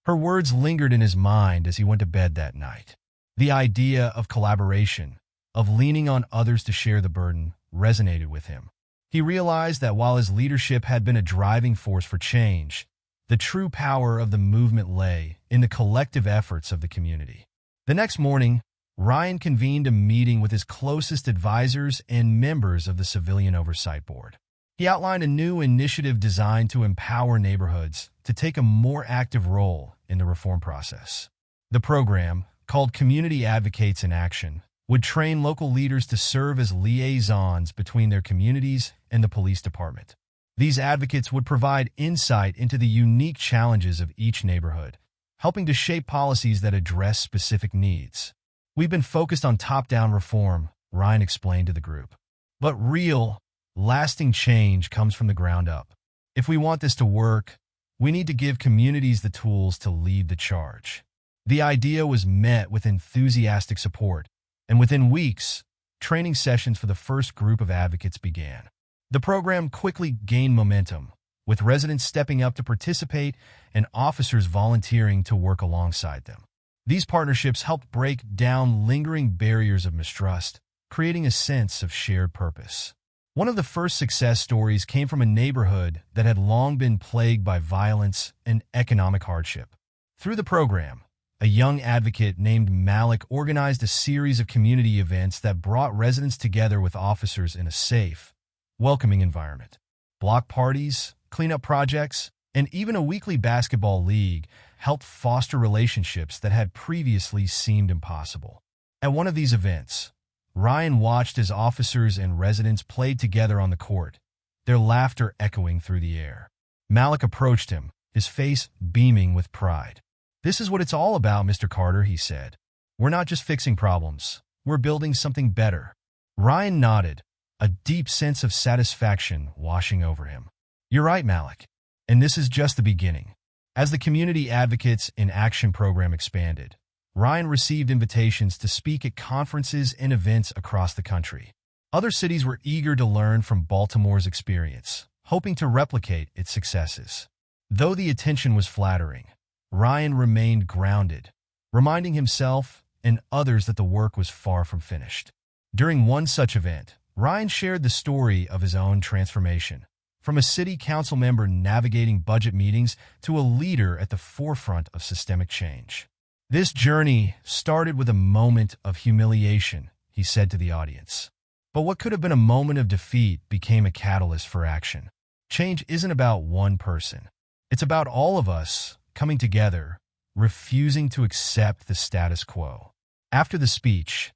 Her words lingered in his mind as he went to bed that night. The idea of collaboration, of leaning on others to share the burden, resonated with him. He realized that while his leadership had been a driving force for change, the true power of the movement lay in the collective efforts of the community. The next morning, Ryan convened a meeting with his closest advisors and members of the Civilian Oversight Board. He outlined a new initiative designed to empower neighborhoods to take a more active role in the reform process. The program, called Community Advocates in Action, would train local leaders to serve as liaisons between their communities and the police department. These advocates would provide insight into the unique challenges of each neighborhood, helping to shape policies that address specific needs. "We've been focused on top-down reform," Ryan explained to the group. "But real, lasting change comes from the ground up. If we want this to work, we need to give communities the tools to lead the charge." The idea was met with enthusiastic support, and within weeks, training sessions for the first group of advocates began. The program quickly gained momentum, with residents stepping up to participate and officers volunteering to work alongside them. These partnerships helped break down lingering barriers of mistrust, creating a sense of shared purpose. One of the first success stories came from a neighborhood that had long been plagued by violence and economic hardship. Through the program, a young advocate named Malik organized a series of community events that brought residents together with officers in a safe, welcoming environment. Block parties, cleanup projects, and even a weekly basketball league helped foster relationships that had previously seemed impossible. At one of these events, Ryan watched as officers and residents played together on the court, their laughter echoing through the air. Malik approached him, his face beaming with pride. "This is what it's all about, Mr. Carter," he said. "We're not just fixing problems. We're building something better." Ryan nodded, a deep sense of satisfaction washing over him. "You're right, Malik. And this is just the beginning." As the Community Advocates in Action program expanded, Ryan received invitations to speak at conferences and events across the country. Other cities were eager to learn from Baltimore's experience, hoping to replicate its successes. Though the attention was flattering, Ryan remained grounded, reminding himself and others that the work was far from finished. During one such event, Ryan shared the story of his own transformation. from a city council member navigating budget meetings to a leader at the forefront of systemic change. This journey started with a moment of humiliation, he said to the audience. But what could have been a moment of defeat became a catalyst for action. Change isn't about one person. It's about all of us coming together, refusing to accept the status quo. After the speech,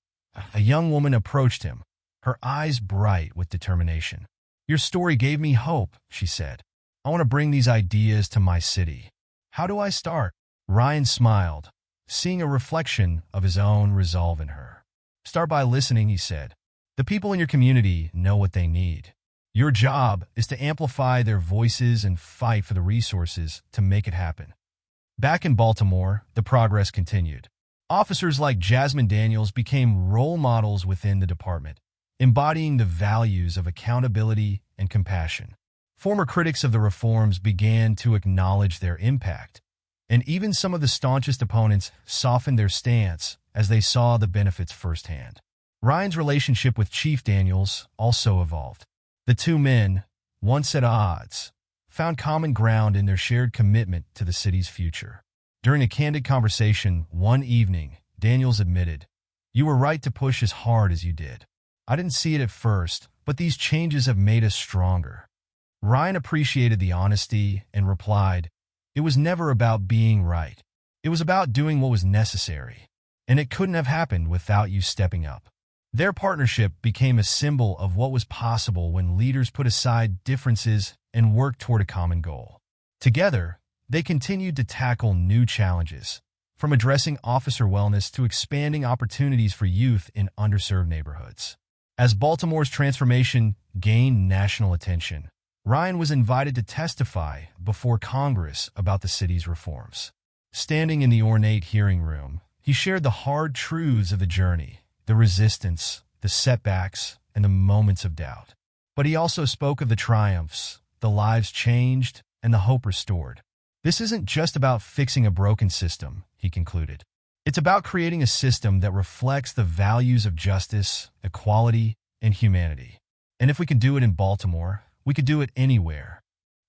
a young woman approached him, her eyes bright with determination. "Your story gave me hope," she said. "I want to bring these ideas to my city. How do I start?" Ryan smiled, seeing a reflection of his own resolve in her. "Start by listening," he said. "The people in your community know what they need. Your job is to amplify their voices and fight for the resources to make it happen." Back in Baltimore, the progress continued. Officers like Jasmine Daniels became role models within the department, embodying the values of accountability and compassion. Former critics of the reforms began to acknowledge their impact, and even some of the staunchest opponents softened their stance as they saw the benefits firsthand. Ryan's relationship with Chief Daniels also evolved. The two men, once at odds, found common ground in their shared commitment to the city's future. During a candid conversation one evening, Daniels admitted, "You were right to push as hard as you did. I didn't see it at first, but these changes have made us stronger." Ryan appreciated the honesty and replied, "It was never about being right. It was about doing what was necessary, and it couldn't have happened without you stepping up." Their partnership became a symbol of what was possible when leaders put aside differences and worked toward a common goal. Together, they continued to tackle new challenges, from addressing officer wellness to expanding opportunities for youth in underserved neighborhoods. As Baltimore's transformation gained national attention, Ryan was invited to testify before Congress about the city's reforms. Standing in the ornate hearing room, he shared the hard truths of the journey, the resistance, the setbacks, and the moments of doubt. But he also spoke of the triumphs, the lives changed, and the hope restored. "This isn't just about fixing a broken system," he concluded. "It's about creating a system that reflects the values of justice, equality, and humanity. And if we can do it in Baltimore, we could do it anywhere."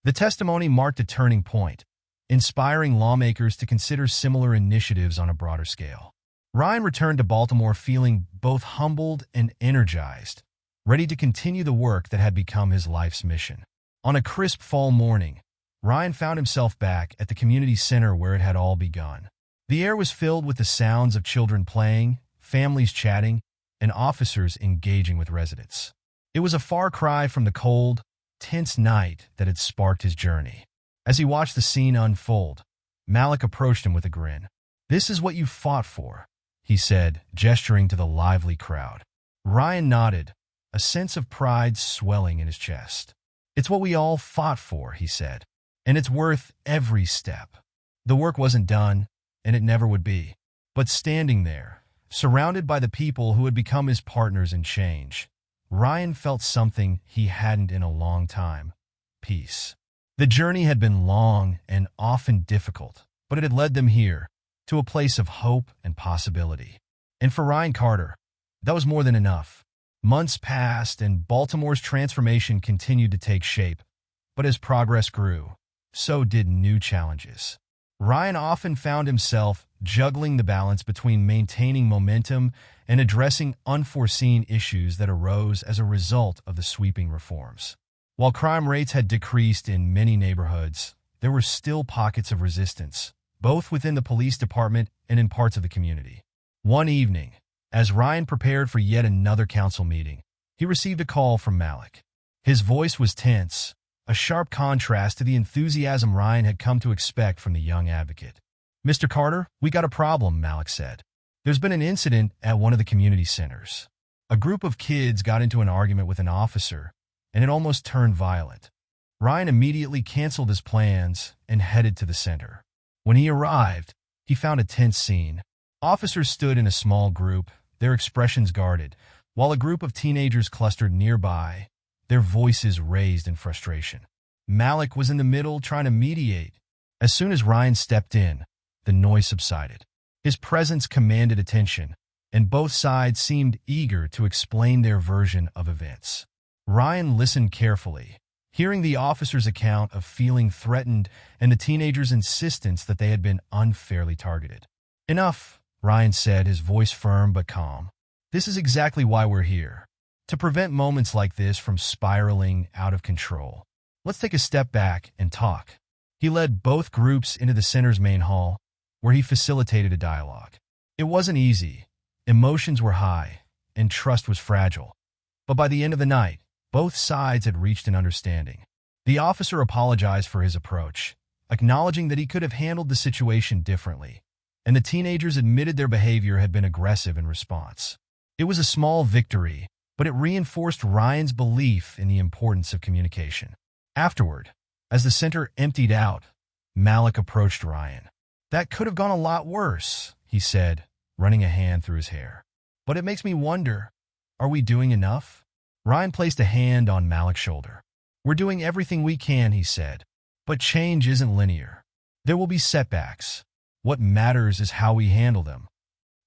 The testimony marked a turning point, inspiring lawmakers to consider similar initiatives on a broader scale. Ryan returned to Baltimore feeling both humbled and energized, ready to continue the work that had become his life's mission. On a crisp fall morning, Ryan found himself back at the community center where it had all begun. The air was filled with the sounds of children playing, families chatting, and officers engaging with residents. It was a far cry from the cold, tense night that had sparked his journey. As he watched the scene unfold, Malik approached him with a grin. "This is what you fought for," he said, gesturing to the lively crowd. Ryan nodded, a sense of pride swelling in his chest. "It's what we all fought for," he said, "and it's worth every step." The work wasn't done, and it never would be. But standing there, surrounded by the people who had become his partners in change, Ryan felt something he hadn't in a long time: peace. The journey had been long and often difficult, but it had led them here, to a place of hope and possibility. And for Ryan Carter, that was more than enough. Months passed and Baltimore's transformation continued to take shape. But as progress grew, so did new challenges. Ryan often found himself juggling the balance between maintaining momentum and addressing unforeseen issues that arose as a result of the sweeping reforms. While crime rates had decreased in many neighborhoods, there were still pockets of resistance, both within the police department and in parts of the community. One evening, as Ryan prepared for yet another council meeting, he received a call from Malik. His voice was tense, a sharp contrast to the enthusiasm Ryan had come to expect from the young advocate. "Mr. Carter, we got a problem," Malik said. "There's been an incident at one of the community centers. A group of kids got into an argument with an officer, and it almost turned violent." Ryan immediately canceled his plans and headed to the center. When he arrived, he found a tense scene. Officers stood in a small group, their expressions guarded, while a group of teenagers clustered nearby, their voices raised in frustration. Malik was in the middle trying to mediate. As soon as Ryan stepped in, the noise subsided. His presence commanded attention, and both sides seemed eager to explain their version of events. Ryan listened carefully, Hearing the officer's account of feeling threatened and the teenager's insistence that they had been unfairly targeted. "Enough," Ryan said, his voice firm but calm. "This is exactly why we're here. To prevent moments like this from spiraling out of control. Let's take a step back and talk." He led both groups into the center's main hall, where he facilitated a dialogue. It wasn't easy. Emotions were high, and trust was fragile. But by the end of the night, both sides had reached an understanding. The officer apologized for his approach, acknowledging that he could have handled the situation differently, and the teenagers admitted their behavior had been aggressive in response. It was a small victory, but it reinforced Ryan's belief in the importance of communication. Afterward, as the center emptied out, Malik approached Ryan. "That could have gone a lot worse," he said, running a hand through his hair. "But it makes me wonder, are we doing enough?" Ryan placed a hand on Malik's shoulder. "We're doing everything we can," he said. "But change isn't linear. There will be setbacks. What matters is how we handle them."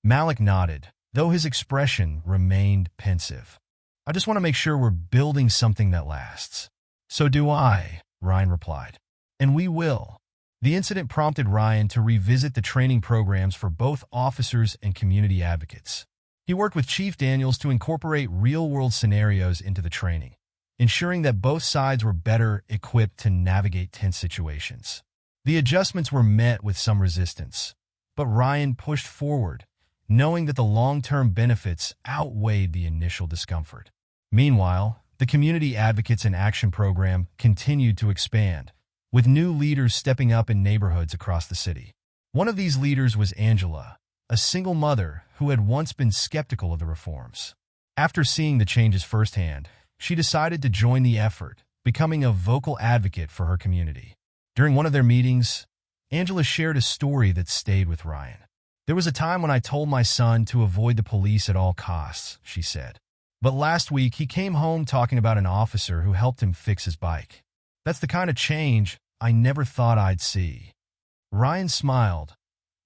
Malik nodded, though his expression remained pensive. "I just want to make sure we're building something that lasts." "So do I," Ryan replied. "And we will." The incident prompted Ryan to revisit the training programs for both officers and community advocates. He worked with Chief Daniels to incorporate real-world scenarios into the training, ensuring that both sides were better equipped to navigate tense situations. The adjustments were met with some resistance, but Ryan pushed forward, knowing that the long-term benefits outweighed the initial discomfort. Meanwhile, the Community Advocates in Action program continued to expand, with new leaders stepping up in neighborhoods across the city. One of these leaders was Angela, a single mother who had once been skeptical of the reforms. After seeing the changes firsthand, she decided to join the effort, becoming a vocal advocate for her community. During one of their meetings, Angela shared a story that stayed with Ryan. "There was a time when I told my son to avoid the police at all costs," she said. "But last week, he came home talking about an officer who helped him fix his bike. That's the kind of change I never thought I'd see." Ryan smiled,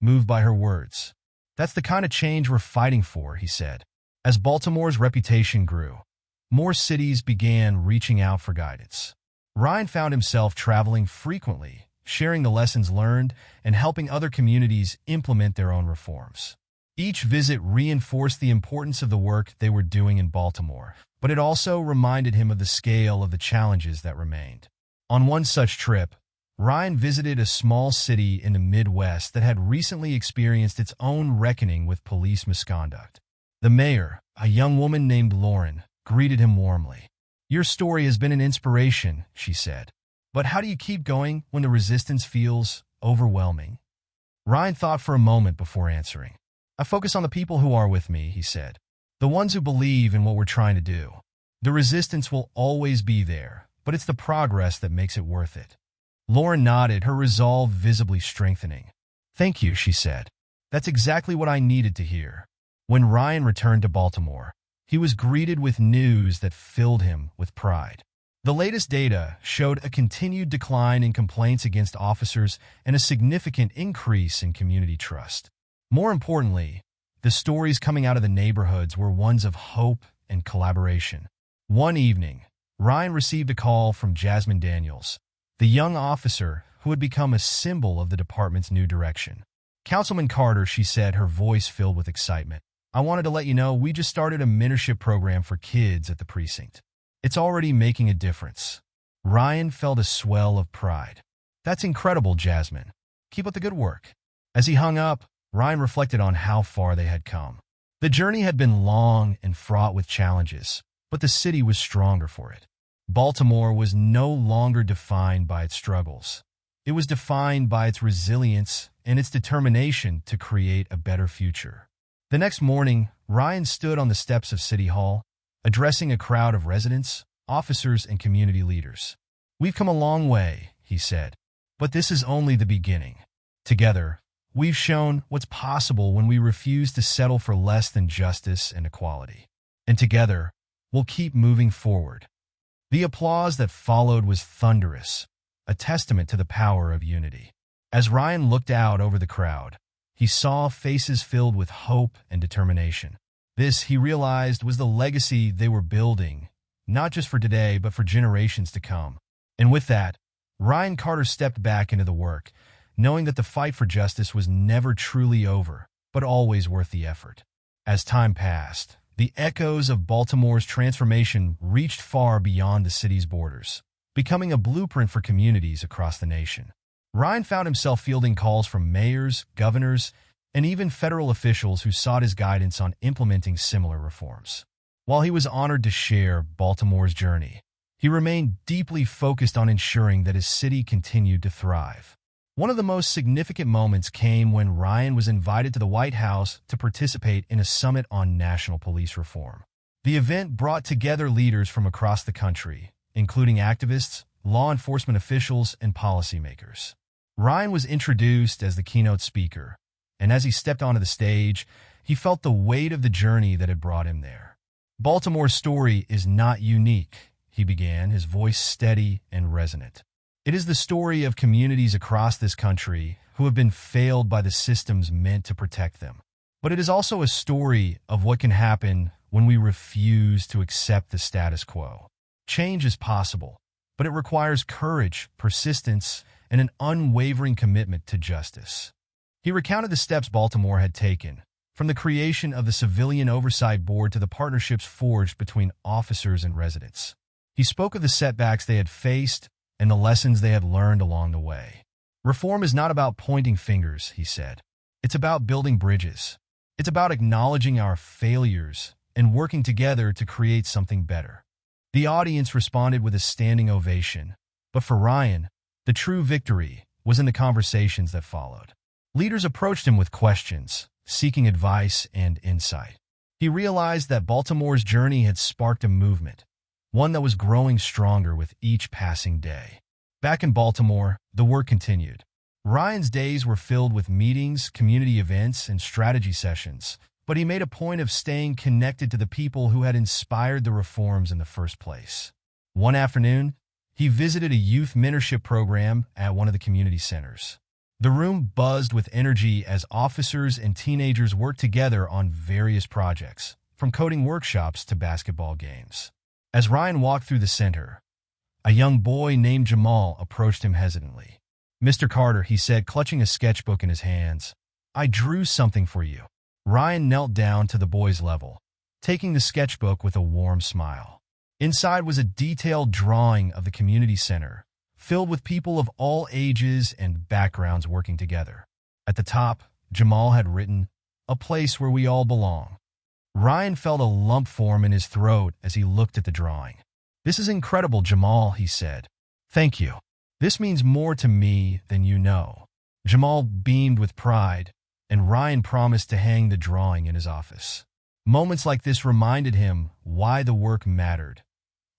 moved by her words. "That's the kind of change we're fighting for," he said. As Baltimore's reputation grew, more cities began reaching out for guidance. Ryan found himself traveling frequently, sharing the lessons learned and helping other communities implement their own reforms. Each visit reinforced the importance of the work they were doing in Baltimore, but it also reminded him of the scale of the challenges that remained. On one such trip, Ryan visited a small city in the Midwest that had recently experienced its own reckoning with police misconduct. The mayor, a young woman named Lauren, greeted him warmly. "Your story has been an inspiration," she said. "But how do you keep going when the resistance feels overwhelming?" Ryan thought for a moment before answering. "I focus on the people who are with me," he said. "The ones who believe in what we're trying to do. The resistance will always be there, but it's the progress that makes it worth it." Lauren nodded, her resolve visibly strengthening. "Thank you," she said. "That's exactly what I needed to hear." When Ryan returned to Baltimore, he was greeted with news that filled him with pride. The latest data showed a continued decline in complaints against officers and a significant increase in community trust. More importantly, the stories coming out of the neighborhoods were ones of hope and collaboration. One evening, Ryan received a call from Jasmine Daniels, the young officer who had become a symbol of the department's new direction. "Councilman Carter," she said, her voice filled with excitement, "I wanted to let you know we just started a mentorship program for kids at the precinct. It's already making a difference." Ryan felt a swell of pride. "That's incredible, Jasmine. Keep up the good work." As he hung up, Ryan reflected on how far they had come. The journey had been long and fraught with challenges, but the city was stronger for it. Baltimore was no longer defined by its struggles. It was defined by its resilience and its determination to create a better future. The next morning, Ryan stood on the steps of City Hall, addressing a crowd of residents, officers, and community leaders. "We've come a long way," he said, "but this is only the beginning. Together, we've shown what's possible when we refuse to settle for less than justice and equality. And together, we'll keep moving forward." The applause that followed was thunderous, a testament to the power of unity. As Ryan looked out over the crowd, he saw faces filled with hope and determination. This, he realized, was the legacy they were building, not just for today, but for generations to come. And with that, Ryan Carter stepped back into the work, knowing that the fight for justice was never truly over, but always worth the effort. As time passed, the echoes of Baltimore's transformation reached far beyond the city's borders, becoming a blueprint for communities across the nation. Ryan found himself fielding calls from mayors, governors, and even federal officials who sought his guidance on implementing similar reforms. While he was honored to share Baltimore's journey, he remained deeply focused on ensuring that his city continued to thrive. One of the most significant moments came when Ryan was invited to the White House to participate in a summit on national police reform. The event brought together leaders from across the country, including activists, law enforcement officials, and policymakers. Ryan was introduced as the keynote speaker, and as he stepped onto the stage, he felt the weight of the journey that had brought him there. Baltimore's story is not unique, he began, his voice steady and resonant. It is the story of communities across this country who have been failed by the systems meant to protect them. But it is also a story of what can happen when we refuse to accept the status quo. Change is possible, but it requires courage, persistence, and an unwavering commitment to justice. He recounted the steps Baltimore had taken, from the creation of the Civilian Oversight Board to the partnerships forged between officers and residents. He spoke of the setbacks they had faced and the lessons they had learned along the way. Reform is not about pointing fingers, he said. It's about building bridges. It's about acknowledging our failures and working together to create something better. The audience responded with a standing ovation, but for Ryan, the true victory was in the conversations that followed. Leaders approached him with questions, seeking advice and insight. He realized that Baltimore's journey had sparked a movement, one that was growing stronger with each passing day. Back in Baltimore, the work continued. Ryan's days were filled with meetings, community events, and strategy sessions, but he made a point of staying connected to the people who had inspired the reforms in the first place. One afternoon, he visited a youth mentorship program at one of the community centers. The room buzzed with energy as officers and teenagers worked together on various projects, from coding workshops to basketball games. As Ryan walked through the center, a young boy named Jamal approached him hesitantly. "Mr. Carter," he said, clutching a sketchbook in his hands, "I drew something for you." Ryan knelt down to the boy's level, taking the sketchbook with a warm smile. Inside was a detailed drawing of the community center, filled with people of all ages and backgrounds working together. At the top, Jamal had written, "A place where we all belong." Ryan felt a lump form in his throat as he looked at the drawing. "This is incredible, Jamal," he said. "Thank you. This means more to me than you know." Jamal beamed with pride, and Ryan promised to hang the drawing in his office. Moments like this reminded him why the work mattered,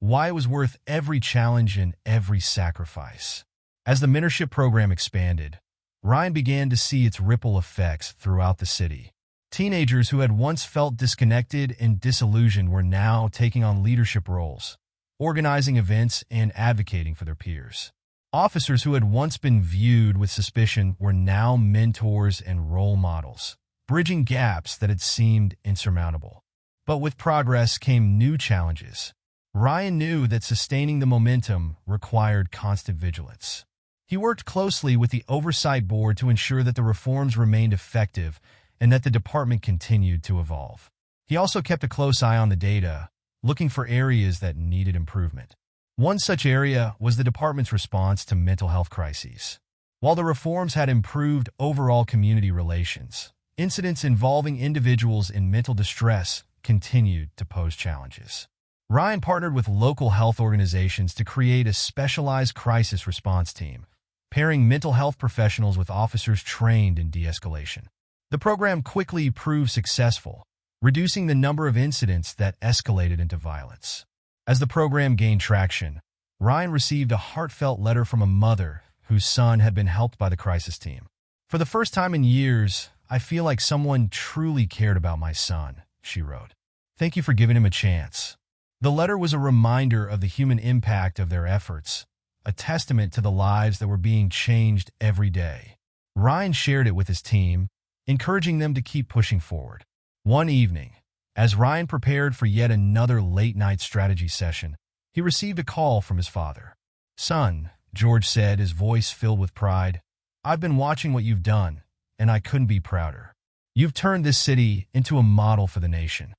why it was worth every challenge and every sacrifice. As the mentorship program expanded, Ryan began to see its ripple effects throughout the city. Teenagers who had once felt disconnected and disillusioned were now taking on leadership roles, organizing events and advocating for their peers. Officers who had once been viewed with suspicion were now mentors and role models, bridging gaps that had seemed insurmountable. But with progress came new challenges. Ryan knew that sustaining the momentum required constant vigilance. He worked closely with the Oversight Board to ensure that the reforms remained effective and that the department continued to evolve. He also kept a close eye on the data, looking for areas that needed improvement. One such area was the department's response to mental health crises. While the reforms had improved overall community relations, incidents involving individuals in mental distress continued to pose challenges. Ryan partnered with local health organizations to create a specialized crisis response team, pairing mental health professionals with officers trained in de-escalation. The program quickly proved successful, reducing the number of incidents that escalated into violence. As the program gained traction, Ryan received a heartfelt letter from a mother whose son had been helped by the crisis team. "For the first time in years, I feel like someone truly cared about my son," she wrote. "Thank you for giving him a chance." The letter was a reminder of the human impact of their efforts, a testament to the lives that were being changed every day. Ryan shared it with his team, encouraging them to keep pushing forward. One evening, as Ryan prepared for yet another late-night strategy session, he received a call from his father. "Son," George said, his voice filled with pride, "I've been watching what you've done, and I couldn't be prouder. You've turned this city into a model for the nation."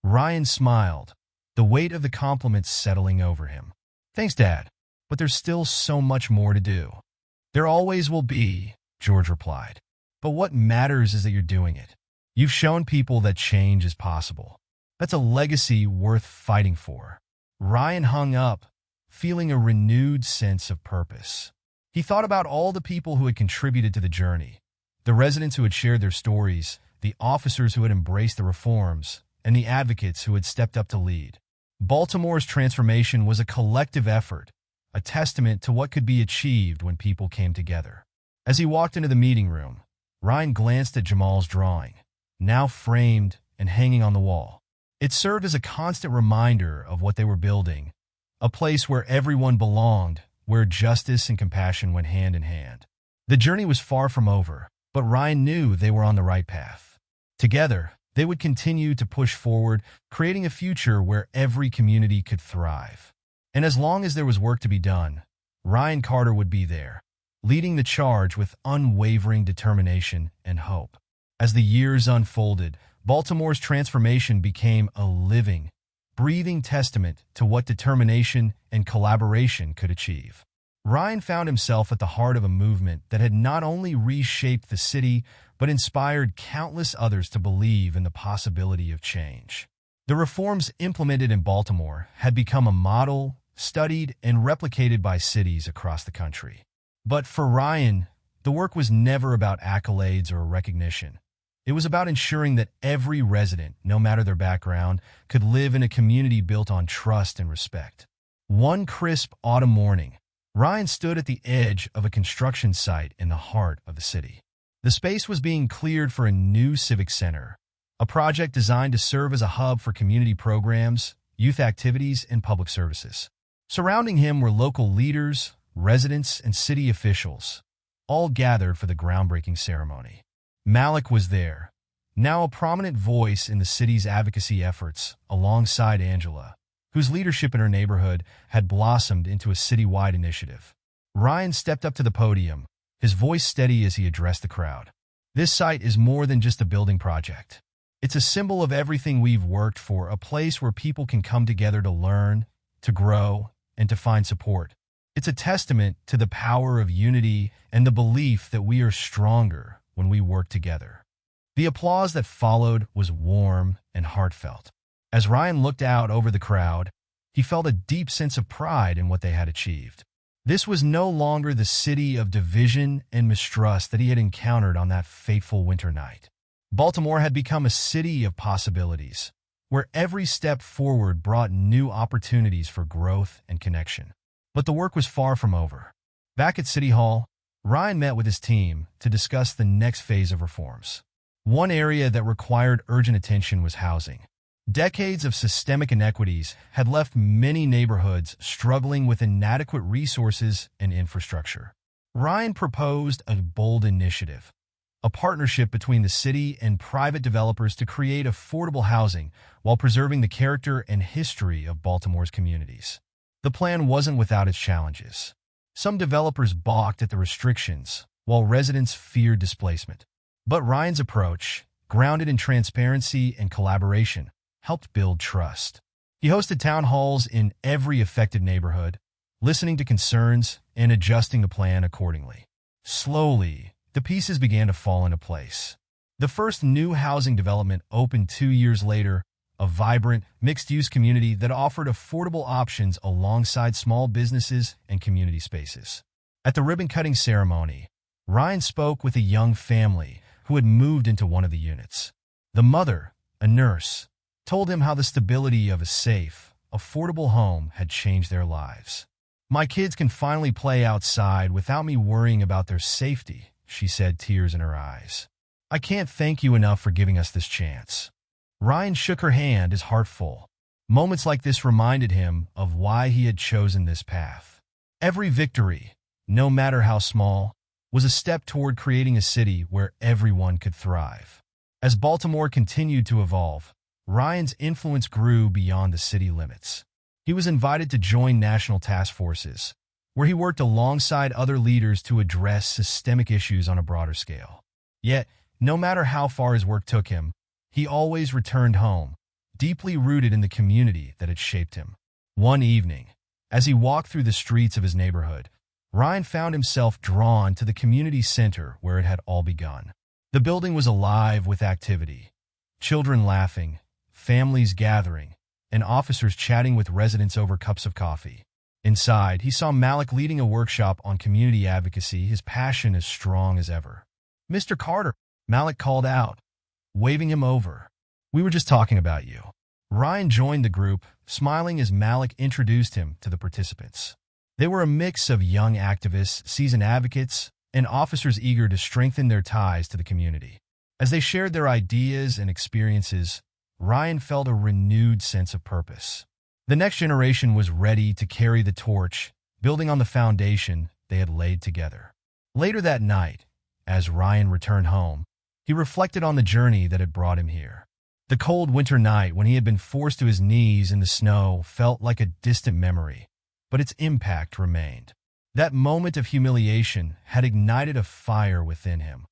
Ryan smiled, the weight of the compliments settling over him. "Thanks, Dad, but there's still so much more to do." "There always will be," George replied. "But what matters is that you're doing it. You've shown people that change is possible. That's a legacy worth fighting for." Ryan hung up, feeling a renewed sense of purpose. He thought about all the people who had contributed to the journey, the residents who had shared their stories, the officers who had embraced the reforms, and the advocates who had stepped up to lead. Baltimore's transformation was a collective effort, a testament to what could be achieved when people came together. As he walked into the meeting room, Ryan glanced at Jamal's drawing, now framed and hanging on the wall. It served as a constant reminder of what they were building, a place where everyone belonged, where justice and compassion went hand in hand. The journey was far from over, but Ryan knew they were on the right path. Together, they would continue to push forward, creating a future where every community could thrive. And as long as there was work to be done, Ryan Carter would be there, leading the charge with unwavering determination and hope. As the years unfolded, Baltimore's transformation became a living, breathing testament to what determination and collaboration could achieve. Ryan found himself at the heart of a movement that had not only reshaped the city, but inspired countless others to believe in the possibility of change. The reforms implemented in Baltimore had become a model, studied, and replicated by cities across the country. But for Ryan, the work was never about accolades or recognition. It was about ensuring that every resident, no matter their background, could live in a community built on trust and respect. One crisp autumn morning, Ryan stood at the edge of a construction site in the heart of the city. The space was being cleared for a new civic center, a project designed to serve as a hub for community programs, youth activities, and public services. Surrounding him were local leaders, residents, and city officials, all gathered for the groundbreaking ceremony. Malik was there, now a prominent voice in the city's advocacy efforts, alongside Angela, whose leadership in her neighborhood had blossomed into a citywide initiative. Ryan stepped up to the podium, his voice steady as he addressed the crowd. "This site is more than just a building project. It's a symbol of everything we've worked for, a place where people can come together to learn, to grow, and to find support. It's a testament to the power of unity and the belief that we are stronger when we work together." The applause that followed was warm and heartfelt. As Ryan looked out over the crowd, he felt a deep sense of pride in what they had achieved. This was no longer the city of division and mistrust that he had encountered on that fateful winter night. Baltimore had become a city of possibilities, where every step forward brought new opportunities for growth and connection. But the work was far from over. Back at City Hall, Ryan met with his team to discuss the next phase of reforms. One area that required urgent attention was housing. Decades of systemic inequities had left many neighborhoods struggling with inadequate resources and infrastructure. Ryan proposed a bold initiative, a partnership between the city and private developers to create affordable housing while preserving the character and history of Baltimore's communities. The plan wasn't without its challenges. Some developers balked at the restrictions, while residents feared displacement. But Ryan's approach, grounded in transparency and collaboration, helped build trust. He hosted town halls in every affected neighborhood, listening to concerns and adjusting the plan accordingly. Slowly, the pieces began to fall into place. The first new housing development opened 2 years later, a vibrant, mixed-use community that offered affordable options alongside small businesses and community spaces. At the ribbon-cutting ceremony, Ryan spoke with a young family who had moved into one of the units. The mother, a nurse, told him how the stability of a safe, affordable home had changed their lives. "My kids can finally play outside without me worrying about their safety," she said, tears in her eyes. "I can't thank you enough for giving us this chance." Ryan shook her hand, his heart full. Moments like this reminded him of why he had chosen this path. Every victory, no matter how small, was a step toward creating a city where everyone could thrive. As Baltimore continued to evolve, Ryan's influence grew beyond the city limits. He was invited to join national task forces, where he worked alongside other leaders to address systemic issues on a broader scale. Yet, no matter how far his work took him, he always returned home, deeply rooted in the community that had shaped him. One evening, as he walked through the streets of his neighborhood, Ryan found himself drawn to the community center where it had all begun. The building was alive with activity, children laughing, families gathering, and officers chatting with residents over cups of coffee. Inside, he saw Malik leading a workshop on community advocacy, his passion as strong as ever. "Mr. Carter," Malik called out, waving him over. "We were just talking about you." Ryan joined the group, smiling as Malik introduced him to the participants. They were a mix of young activists, seasoned advocates, and officers eager to strengthen their ties to the community. As they shared their ideas and experiences, Ryan felt a renewed sense of purpose. The next generation was ready to carry the torch, building on the foundation they had laid together. Later that night, as Ryan returned home, he reflected on the journey that had brought him here. The cold winter night when he had been forced to his knees in the snow felt like a distant memory, but its impact remained. That moment of humiliation had ignited a fire within him,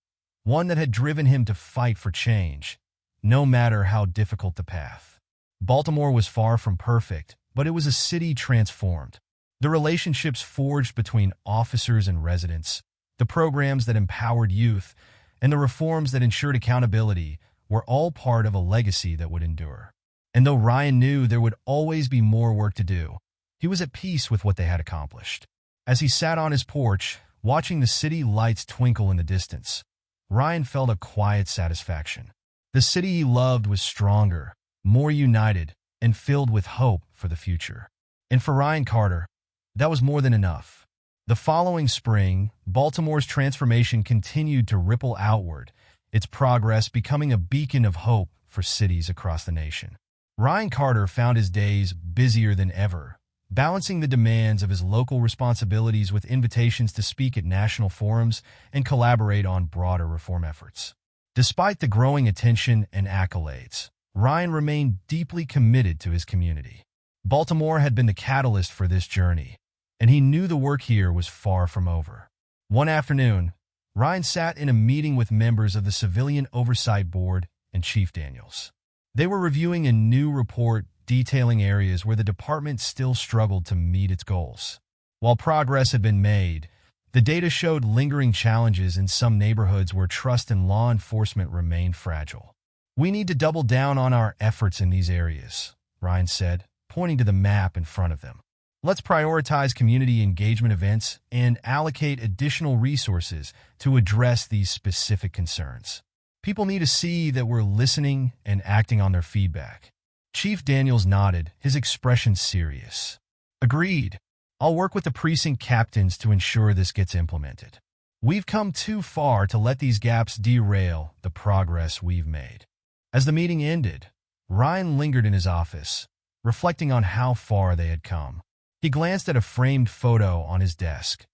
one that had driven him to fight for change, no matter how difficult the path. Baltimore was far from perfect, but it was a city transformed. The relationships forged between officers and residents, the programs that empowered youth, and the reforms that ensured accountability were all part of a legacy that would endure. And though Ryan knew there would always be more work to do, he was at peace with what they had accomplished. As he sat on his porch, watching the city lights twinkle in the distance, Ryan felt a quiet satisfaction. The city he loved was stronger, more united, and filled with hope for the future. And for Ryan Carter, that was more than enough. The following spring, Baltimore's transformation continued to ripple outward, its progress becoming a beacon of hope for cities across the nation. Ryan Carter found his days busier than ever, balancing the demands of his local responsibilities with invitations to speak at national forums and collaborate on broader reform efforts. Despite the growing attention and accolades, Ryan remained deeply committed to his community. Baltimore had been the catalyst for this journey, and he knew the work here was far from over. One afternoon, Ryan sat in a meeting with members of the Civilian Oversight Board and Chief Daniels. They were reviewing a new report detailing areas where the department still struggled to meet its goals. While progress had been made, the data showed lingering challenges in some neighborhoods where trust in law enforcement remained fragile. "We need to double down on our efforts in these areas," Ryan said, pointing to the map in front of them. "Let's prioritize community engagement events and allocate additional resources to address these specific concerns. People need to see that we're listening and acting on their feedback." Chief Daniels nodded, his expression serious. "Agreed. I'll work with the precinct captains to ensure this gets implemented. We've come too far to let these gaps derail the progress we've made." As the meeting ended, Ryan lingered in his office, reflecting on how far they had come. He glanced at a framed photo on his desk,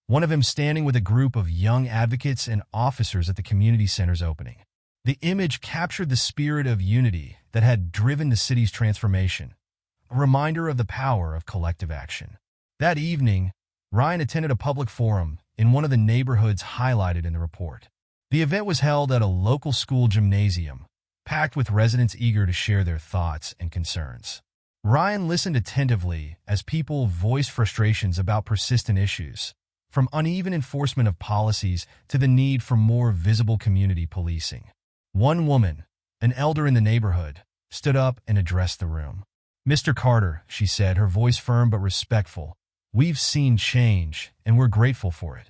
one of him standing with a group of young advocates and officers at the community center's opening. The image captured the spirit of unity that had driven the city's transformation, a reminder of the power of collective action. That evening, Ryan attended a public forum in one of the neighborhoods highlighted in the report. The event was held at a local school gymnasium, packed with residents eager to share their thoughts and concerns. Ryan listened attentively as people voiced frustrations about persistent issues, from uneven enforcement of policies to the need for more visible community policing. One woman, an elder in the neighborhood, stood up and addressed the room. "Mr. Carter," she said, her voice firm but respectful, "we've seen change, and we're grateful for it.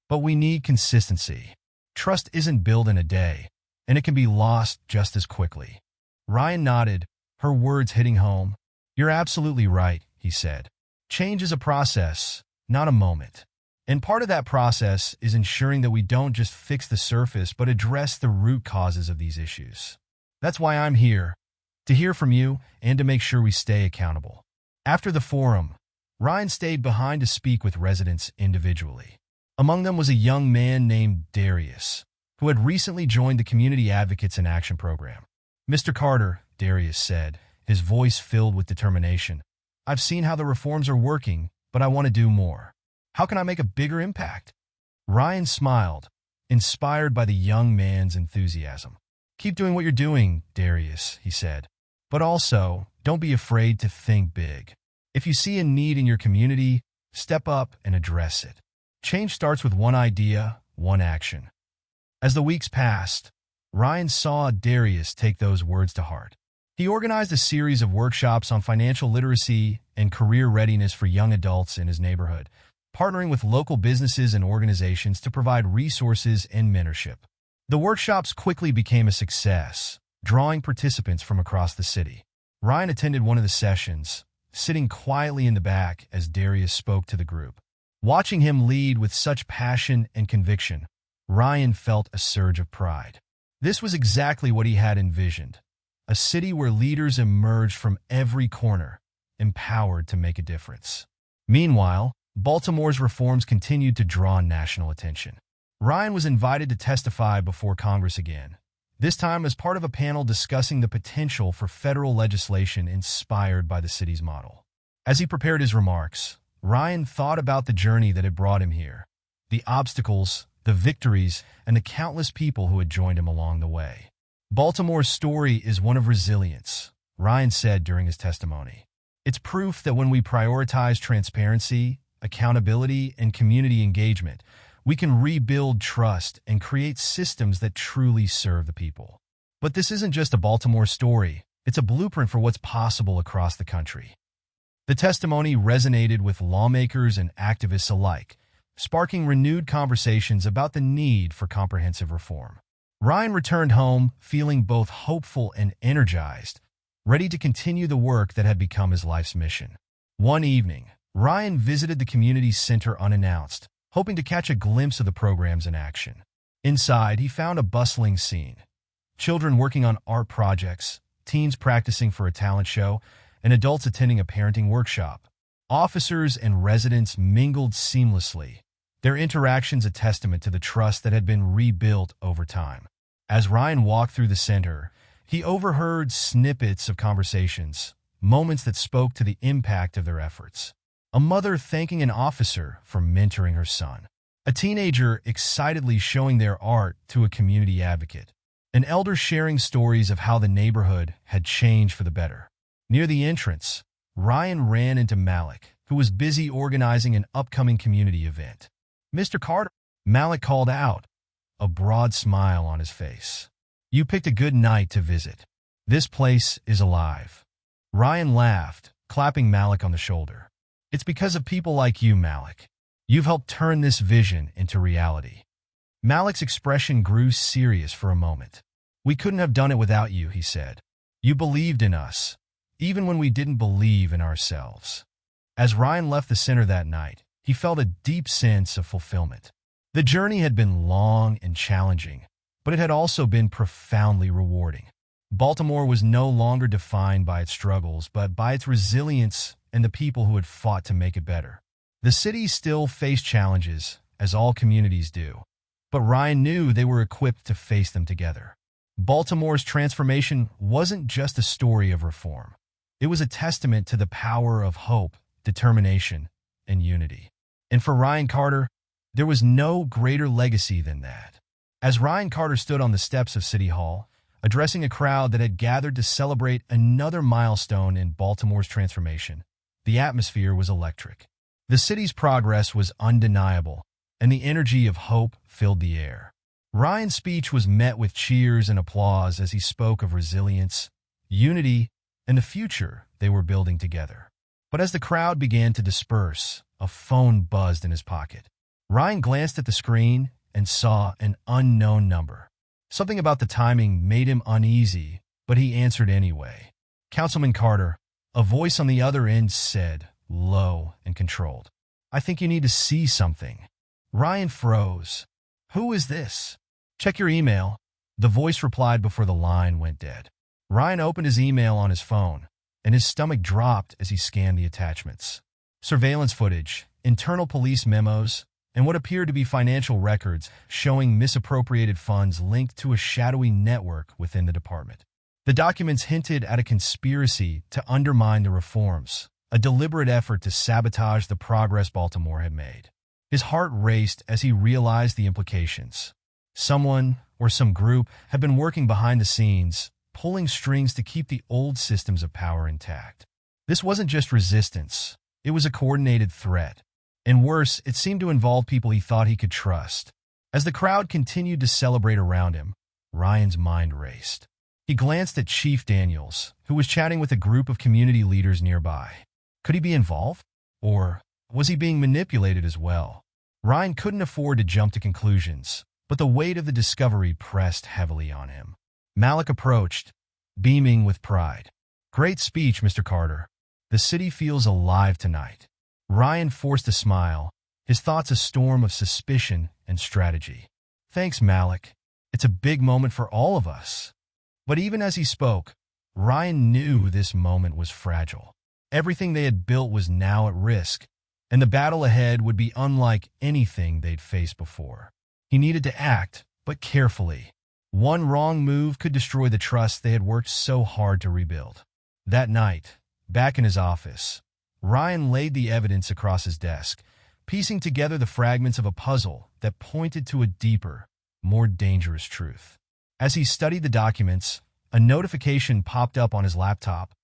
But we need consistency. Trust isn't built in a day, and it can be lost just as quickly." Ryan nodded, her words hitting home. "You're absolutely right," he said. "Change is a process, not a moment. And part of that process is ensuring that we don't just fix the surface but address the root causes of these issues. That's why I'm here, to hear from you and to make sure we stay accountable." After the forum, Ryan stayed behind to speak with residents individually. Among them was a young man named Darius, who had recently joined the Community Advocates in Action program. "Mr. Carter," Darius said, his voice filled with determination, "I've seen how the reforms are working, but I want to do more. How can I make a bigger impact? Ryan smiled, inspired by the young man's enthusiasm. Keep doing what you're doing, Darius, he said. But also, don't be afraid to think big. If you see a need in your community, step up and address it. Change starts with one idea, one action. As the weeks passed, Ryan saw Darius take those words to heart. He organized a series of workshops on financial literacy and career readiness for young adults in his neighborhood, partnering with local businesses and organizations to provide resources and mentorship. The workshops quickly became a success, drawing participants from across the city. Ryan attended one of the sessions, sitting quietly in the back as Darius spoke to the group. Watching him lead with such passion and conviction, Ryan felt a surge of pride. This was exactly what he had envisioned, a city where leaders emerged from every corner, empowered to make a difference. Meanwhile, Baltimore's reforms continued to draw national attention. Ryan was invited to testify before Congress again, this time as part of a panel discussing the potential for federal legislation inspired by the city's model. As he prepared his remarks, Ryan thought about the journey that had brought him here, the obstacles, the victories, and the countless people who had joined him along the way. Baltimore's story is one of resilience, Ryan said during his testimony. It's proof that when we prioritize transparency, accountability, and community engagement, we can rebuild trust and create systems that truly serve the people. But this isn't just a Baltimore story, it's a blueprint for what's possible across the country. The testimony resonated with lawmakers and activists alike, sparking renewed conversations about the need for comprehensive reform. Ryan returned home feeling both hopeful and energized, ready to continue the work that had become his life's mission. One evening, Ryan visited the community center unannounced, hoping to catch a glimpse of the programs in action. Inside, he found a bustling scene. Children working on art projects, teens practicing for a talent show, and adults attending a parenting workshop. Officers and residents mingled seamlessly, their interactions a testament to the trust that had been rebuilt over time. As Ryan walked through the center, he overheard snippets of conversations, moments that spoke to the impact of their efforts. A mother thanking an officer for mentoring her son. A teenager excitedly showing their art to a community advocate. An elder sharing stories of how the neighborhood had changed for the better. Near the entrance, Ryan ran into Malik, who was busy organizing an upcoming community event. "Mr. Carter," Malik called out, a broad smile on his face. "You picked a good night to visit. This place is alive." Ryan laughed, clapping Malik on the shoulder. "It's because of people like you, Malik. You've helped turn this vision into reality." Malik's expression grew serious for a moment. "We couldn't have done it without you," he said. "You believed in us, even when we didn't believe in ourselves." As Ryan left the center that night, he felt a deep sense of fulfillment. The journey had been long and challenging, but it had also been profoundly rewarding. Baltimore was no longer defined by its struggles, but by its resilience and the people who had fought to make it better. The city still faced challenges, as all communities do, but Ryan knew they were equipped to face them together. Baltimore's transformation wasn't just a story of reform. It was a testament to the power of hope, determination, and unity. And for Ryan Carter, there was no greater legacy than that. As Ryan Carter stood on the steps of City Hall, addressing a crowd that had gathered to celebrate another milestone in Baltimore's transformation, the atmosphere was electric. The city's progress was undeniable, and the energy of hope filled the air. Ryan's speech was met with cheers and applause as he spoke of resilience, unity, and the future they were building together. But as the crowd began to disperse, a phone buzzed in his pocket. Ryan glanced at the screen and saw an unknown number. Something about the timing made him uneasy, but he answered anyway. "Councilman Carter," a voice on the other end said, low and controlled. "I think you need to see something." Ryan froze. "Who is this?" "Check your email," the voice replied before the line went dead. Ryan opened his email on his phone, and his stomach dropped as he scanned the attachments. Surveillance footage, internal police memos, and what appeared to be financial records showing misappropriated funds linked to a shadowy network within the department. The documents hinted at a conspiracy to undermine the reforms, a deliberate effort to sabotage the progress Baltimore had made. His heart raced as he realized the implications. Someone, or some group, had been working behind the scenes, pulling strings to keep the old systems of power intact. This wasn't just resistance. It was a coordinated threat. And worse, it seemed to involve people he thought he could trust. As the crowd continued to celebrate around him, Ryan's mind raced. He glanced at Chief Daniels, who was chatting with a group of community leaders nearby. Could he be involved? Or was he being manipulated as well? Ryan couldn't afford to jump to conclusions, but the weight of the discovery pressed heavily on him. Malik approached, beaming with pride. "Great speech, Mr. Carter. The city feels alive tonight." Ryan forced a smile, his thoughts a storm of suspicion and strategy. "Thanks, Malik. It's a big moment for all of us." But even as he spoke, Ryan knew this moment was fragile. Everything they had built was now at risk, and the battle ahead would be unlike anything they'd faced before. He needed to act, but carefully. One wrong move could destroy the trust they had worked so hard to rebuild. That night, back in his office, Ryan laid the evidence across his desk, piecing together the fragments of a puzzle that pointed to a deeper, more dangerous truth. As he studied the documents, a notification popped up on his laptop,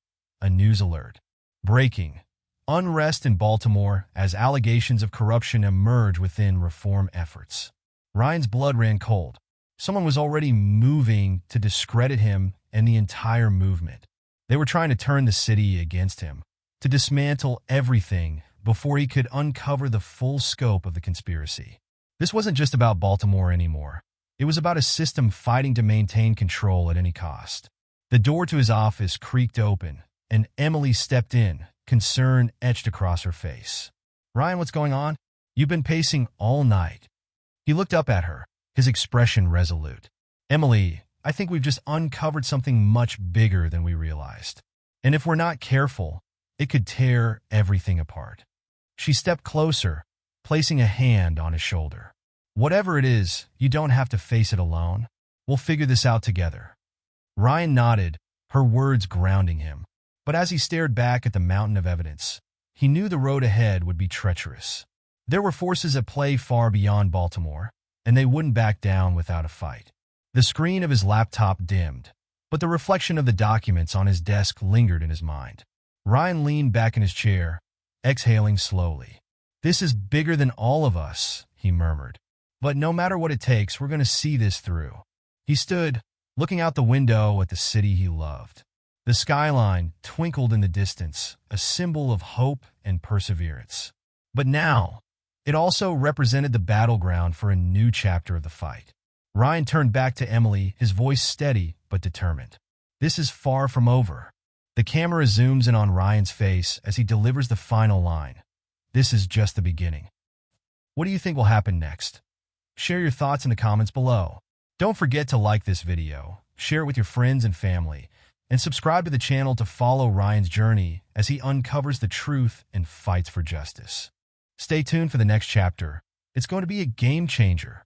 a news alert. Breaking. Unrest in Baltimore as allegations of corruption emerge within reform efforts. Ryan's blood ran cold. Someone was already moving to discredit him and the entire movement. They were trying to turn the city against him, to dismantle everything before he could uncover the full scope of the conspiracy. This wasn't just about Baltimore anymore. It was about a system fighting to maintain control at any cost. The door to his office creaked open, and Emily stepped in, concern etched across her face. "Ryan, what's going on? You've been pacing all night." He looked up at her, his expression resolute. "Emily, I think we've just uncovered something much bigger than we realized. And if we're not careful, it could tear everything apart." She stepped closer, placing a hand on his shoulder. "Whatever it is, you don't have to face it alone. We'll figure this out together." Ryan nodded, her words grounding him. But as he stared back at the mountain of evidence, he knew the road ahead would be treacherous. There were forces at play far beyond Baltimore, and they wouldn't back down without a fight. The screen of his laptop dimmed, but the reflection of the documents on his desk lingered in his mind. Ryan leaned back in his chair, exhaling slowly. "This is bigger than all of us," he murmured. "But no matter what it takes, we're going to see this through." He stood, looking out the window at the city he loved. The skyline twinkled in the distance, a symbol of hope and perseverance. But now, it also represented the battleground for a new chapter of the fight. Ryan turned back to Emily, his voice steady but determined. "This is far from over." The camera zooms in on Ryan's face as he delivers the final line. "This is just the beginning." What do you think will happen next? Share your thoughts in the comments below. Don't forget to like this video, share it with your friends and family, and subscribe to the channel to follow Ryan's journey as he uncovers the truth and fights for justice. Stay tuned for the next chapter. It's going to be a game changer.